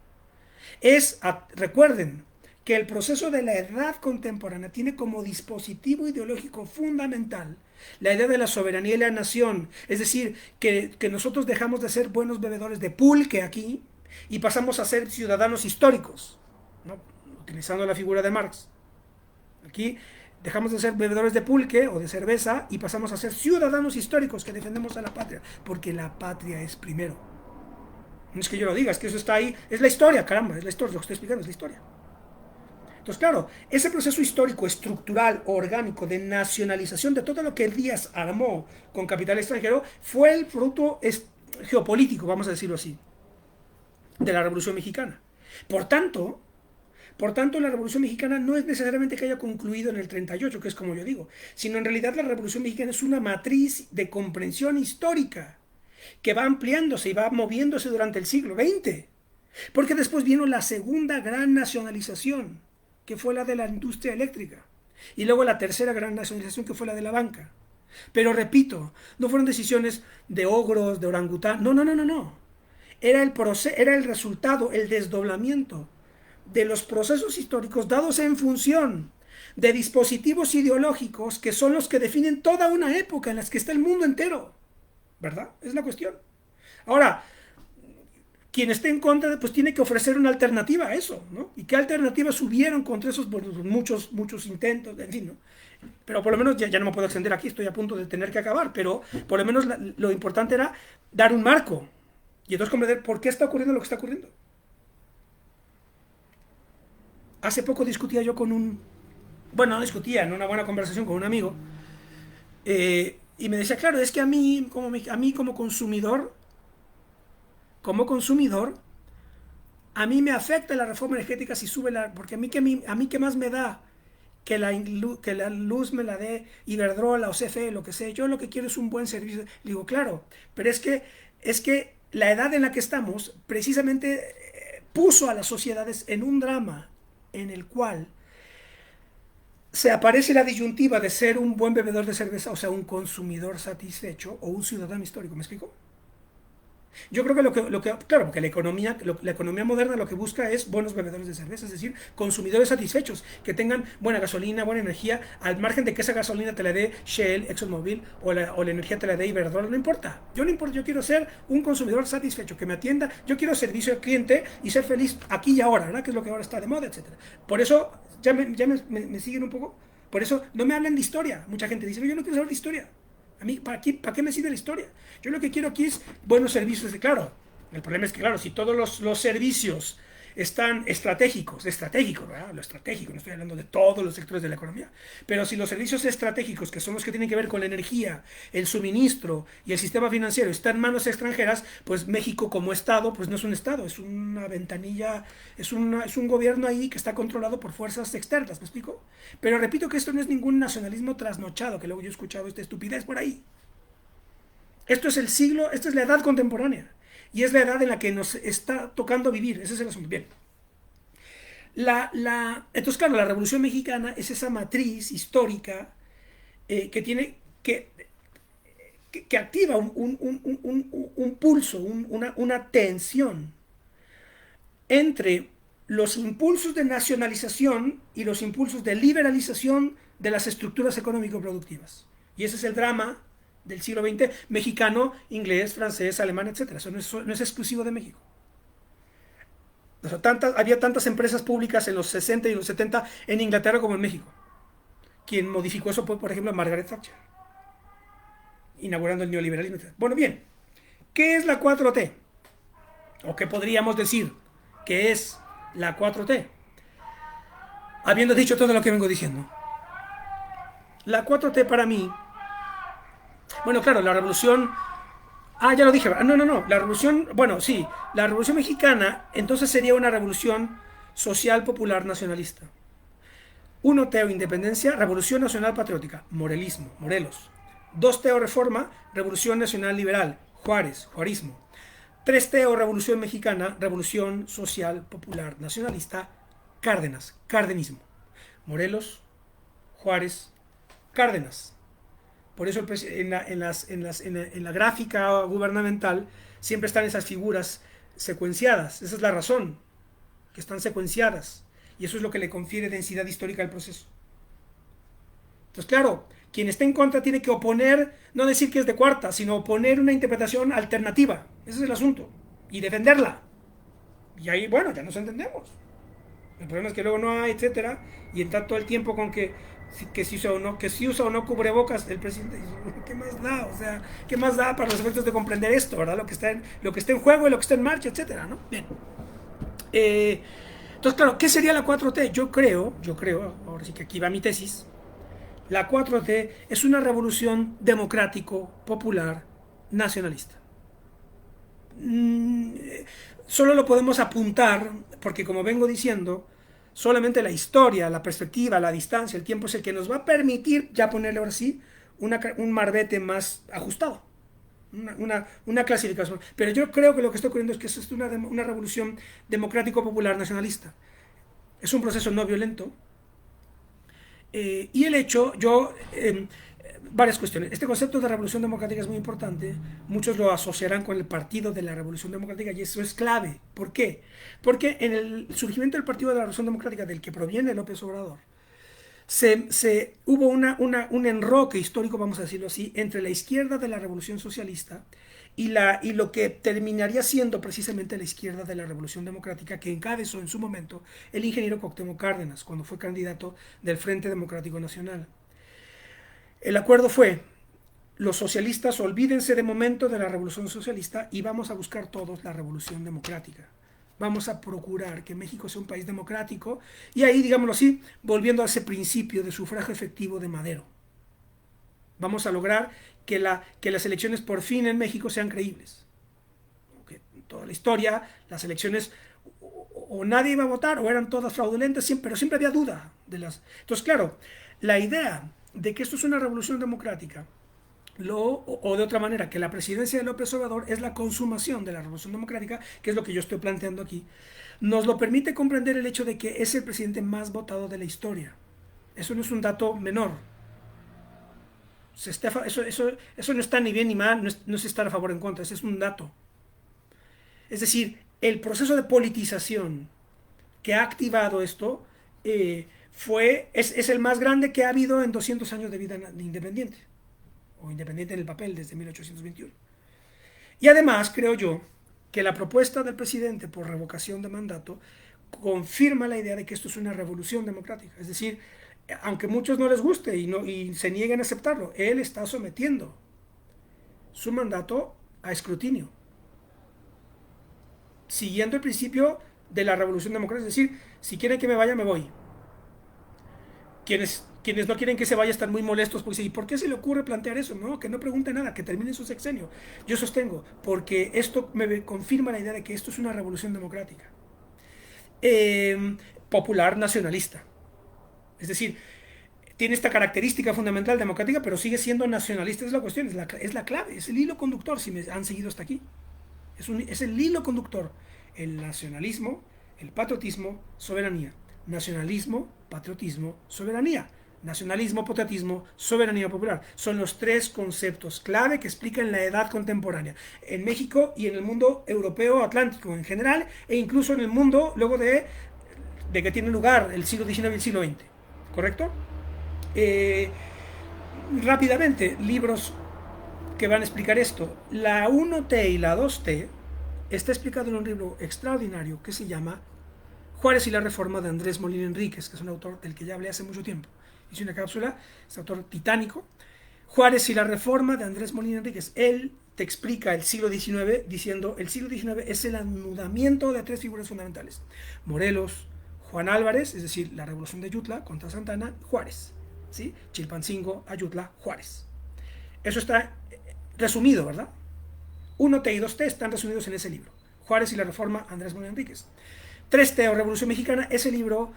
Recuerden que el proceso de la edad contemporánea tiene como dispositivo ideológico fundamental la idea de la soberanía y la nación, es decir, que nosotros dejamos de ser buenos bebedores de pulque aquí y pasamos a ser ciudadanos históricos, ¿no? Utilizando la figura de Marx. Aquí dejamos de ser bebedores de pulque o de cerveza y pasamos a ser ciudadanos históricos que defendemos a la patria, porque la patria es primero. No es que yo lo diga, es que eso está ahí, es la historia, caramba, es la historia, lo que estoy explicando es la historia. Entonces, claro, ese proceso histórico, estructural, orgánico, de nacionalización de todo lo que Díaz armó con capital extranjero, fue el fruto geopolítico, vamos a decirlo así, de la Revolución Mexicana. Por tanto, la Revolución Mexicana no es necesariamente que haya concluido en el 38, que es como yo digo, sino en realidad la Revolución Mexicana es una matriz de comprensión histórica que va ampliándose y va moviéndose durante el siglo XX. Porque después vino la segunda gran nacionalización, que fue la de la industria eléctrica. Y luego la tercera gran nacionalización, que fue la de la banca. Pero repito, no fueron decisiones de ogros, de orangután. No. Era el resultado, el desdoblamiento de los procesos históricos dados en función de dispositivos ideológicos que son los que definen toda una época en la que está el mundo entero. ¿Verdad? Es la cuestión. Ahora, quien esté en contra, pues tiene que ofrecer una alternativa a eso, ¿no? ¿Y qué alternativas hubieron contra esos muchos intentos, en fin, ¿no? Pero por lo menos ya no me puedo extender aquí, estoy a punto de tener que acabar, pero por lo menos lo importante era dar un marco y entonces comprender por qué está ocurriendo lo que está ocurriendo. Hace poco discutía yo bueno, no discutía, en una buena conversación con un amigo, y me decía, claro, es que a mí como consumidor, a mí me afecta la reforma energética si sube porque a mí qué más me da que la luz me la dé Iberdrola o CFE, lo que sea. Yo lo que quiero es un buen servicio. Le digo, claro, pero es que la edad en la que estamos precisamente puso a las sociedades en un drama en el cual se aparece la disyuntiva de ser un buen bebedor de cerveza, o sea, un consumidor satisfecho o un ciudadano histórico. ¿Me explico? Yo creo que claro, porque la economía moderna lo que busca es buenos bebedores de cerveza, es decir, consumidores satisfechos, que tengan buena gasolina, buena energía, al margen de que esa gasolina te la dé Shell, ExxonMobil o la energía te la dé Iberdrola, no importa. Yo no importa, yo quiero ser un consumidor satisfecho, que me atienda, yo quiero servicio al cliente y ser feliz aquí y ahora, ¿verdad? Que es lo que ahora está de moda, etcétera. Por eso, me siguen un poco, por eso no me hablen de historia. Mucha gente dice, yo no quiero saber de historia. A mí, ¿para qué me sirve la historia? Yo lo que quiero aquí es buenos servicios. Claro, el problema es que, claro, si todos los servicios están estratégicos, ¿verdad? Lo estratégico, no estoy hablando de todos los sectores de la economía, pero si los servicios estratégicos, que son los que tienen que ver con la energía, el suministro y el sistema financiero, están en manos extranjeras, pues México como Estado, pues no es un Estado, es una ventanilla, es un gobierno ahí que está controlado por fuerzas externas, ¿me explico? Pero repito que esto no es ningún nacionalismo trasnochado, que luego yo he escuchado esta estupidez por ahí. Esto es el siglo, esta es la edad contemporánea. Y es la edad en la que nos está tocando vivir. Ese es el asunto. Bien. Entonces, claro, la Revolución Mexicana es esa matriz histórica que tiene que activa un pulso, una tensión entre los impulsos de nacionalización y los impulsos de liberalización de las estructuras económico-productivas. Y ese es el drama del siglo XX mexicano, inglés, francés, alemán, etc. Eso no es exclusivo de México. O sea, había tantas empresas públicas en los 60 y los 70 en Inglaterra como en México. Quien modificó eso fue, por ejemplo, Margaret Thatcher, inaugurando el neoliberalismo, etc. Bueno, bien, ¿qué es la 4T? ¿O qué podríamos decir que es la 4T? Habiendo dicho todo lo que vengo diciendo. La 4T para mí, bueno, claro, la revolución. Ya lo dije. No. La revolución, bueno, sí. La revolución mexicana entonces sería una revolución social, popular, nacionalista. 1T o independencia, revolución nacional patriótica, morelismo, Morelos. 2T o reforma, revolución nacional liberal, Juárez, juarismo. 3T o revolución mexicana, revolución social, popular, nacionalista, Cárdenas, cardenismo. Morelos, Juárez, Cárdenas. Por eso en la gráfica gubernamental siempre están esas figuras secuenciadas. Esa es la razón, que están secuenciadas. Y eso es lo que le confiere densidad histórica al proceso. Entonces, claro, quien esté en contra tiene que oponer, no decir que es de cuarta, sino oponer una interpretación alternativa. Ese es el asunto. Y defenderla. Y ahí, bueno, ya nos entendemos. El problema es que luego no hay, etcétera, y entra todo el tiempo con que si usa o no cubrebocas el presidente. ¿Qué más da? O sea, ¿qué más da para los efectos de comprender esto, verdad? Lo que está en juego y lo que está en marcha, etcétera, ¿no? Bien. Entonces, claro, ¿qué sería la 4T? Yo creo, ahora sí que aquí va mi tesis. La 4T es una revolución democrático, popular, nacionalista. Solo lo podemos apuntar porque, como vengo diciendo, solamente la historia, la perspectiva, la distancia, el tiempo es el que nos va a permitir ya ponerle ahora sí un marbete más ajustado, una clasificación. Pero yo creo que lo que está ocurriendo es que esto es una revolución democrático-popular nacionalista. Es un proceso no violento. Y el hecho, varias cuestiones. Este concepto de revolución democrática es muy importante. Muchos lo asociarán con el partido de la revolución democrática y eso es clave. ¿Por qué? Porque en el surgimiento del partido de la revolución democrática, del que proviene López Obrador, hubo un enroque histórico, vamos a decirlo así, entre la izquierda de la revolución socialista y lo que terminaría siendo precisamente la izquierda de la Revolución Democrática que encabezó en su momento el ingeniero Cuauhtémoc Cárdenas cuando fue candidato del Frente Democrático Nacional. El acuerdo fue: los socialistas olvídense de momento de la revolución socialista y vamos a buscar todos la revolución democrática. Vamos a procurar que México sea un país democrático y ahí, digámoslo así, volviendo a ese principio de sufragio efectivo de Madero. Vamos a lograr que las elecciones por fin en México sean creíbles. Porque en toda la historia las elecciones o nadie iba a votar o eran todas fraudulentas, pero siempre había duda de las. Entonces, claro, la idea de que esto es una revolución democrática, o de otra manera, que la presidencia de López Obrador es la consumación de la revolución democrática, que es lo que yo estoy planteando aquí, nos lo permite comprender el hecho de que es el presidente más votado de la historia. Eso no es un dato menor. Eso no está ni bien ni mal, no es estar a favor o en contra, ese es un dato. Es decir, el proceso de politización que ha activado esto es el más grande que ha habido en 200 años de vida independiente, o independiente en el papel desde 1821. Y además, creo yo, que la propuesta del presidente por revocación de mandato confirma la idea de que esto es una revolución democrática. Es decir, aunque a muchos no les guste y se nieguen a aceptarlo, él está sometiendo su mandato a escrutinio, siguiendo el principio de la revolución democrática. Es decir, si quieren que me vaya, me voy. Quienes no quieren que se vaya están muy molestos porque dicen, ¿y por qué se le ocurre plantear eso? No, que no pregunte nada, que termine su sexenio. Yo sostengo, porque esto me confirma la idea de que esto es una revolución democrática. Popular nacionalista. Es decir, tiene esta característica fundamental democrática, pero sigue siendo nacionalista. Es la cuestión, es la clave, es el hilo conductor, si me han seguido hasta aquí. Es el hilo conductor. El nacionalismo, el patriotismo, soberanía. Nacionalismo, patriotismo, soberanía. Nacionalismo, patriotismo, soberanía popular. Son los tres conceptos clave que explican la edad contemporánea en México y en el mundo europeo atlántico en general, e incluso en el mundo luego de que tiene lugar el siglo XIX y el siglo XX. ¿Correcto? Eh, Rápidamente, libros que van a explicar esto. La 1T y la 2T está explicado en un libro extraordinario que se llama Juárez y la Reforma, de Andrés Molina Enríquez, que es un autor del que ya hablé hace mucho tiempo. Hice una cápsula, es autor titánico. Juárez y la Reforma, de Andrés Molina Enríquez. Él te explica el siglo XIX diciendo el siglo XIX es el anudamiento de tres figuras fundamentales: Morelos, Juan Álvarez, es decir, la revolución de Ayutla contra Santana, Juárez, ¿sí? Chilpancingo, Ayutla, Juárez. Eso está resumido, ¿verdad? 1T y 2T están resumidos en ese libro. Juárez y la Reforma, Andrés Molina Enríquez. 3T o Revolución Mexicana, ese libro,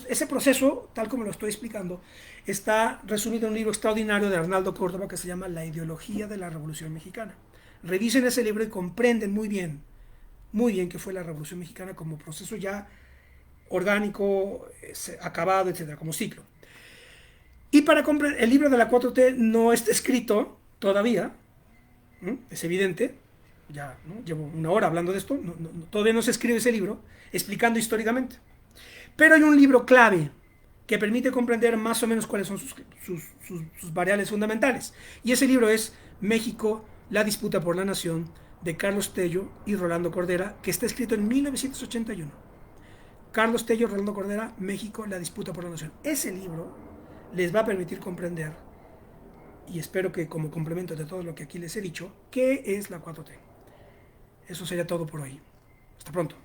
ese proceso, tal como lo estoy explicando, está resumido en un libro extraordinario de Arnaldo Córdoba que se llama La ideología de la Revolución Mexicana. Revisen ese libro y comprenden muy bien qué fue la Revolución Mexicana como proceso ya orgánico, acabado, etcétera, como ciclo. Y para comprender, el libro de la 4T no está escrito todavía, es evidente, ya ¿no? Llevo una hora hablando de esto, todavía no se escribe ese libro explicando históricamente. Pero hay un libro clave que permite comprender más o menos cuáles son sus variables fundamentales. Y ese libro es México, la disputa por la nación, de Carlos Tello y Rolando Cordera, que está escrito en 1981. Carlos Tello, Rolando Cordera, México, la disputa por la nación. Ese libro les va a permitir comprender, y espero que como complemento de todo lo que aquí les he dicho, qué es la 4T. Eso sería todo por hoy. Hasta pronto.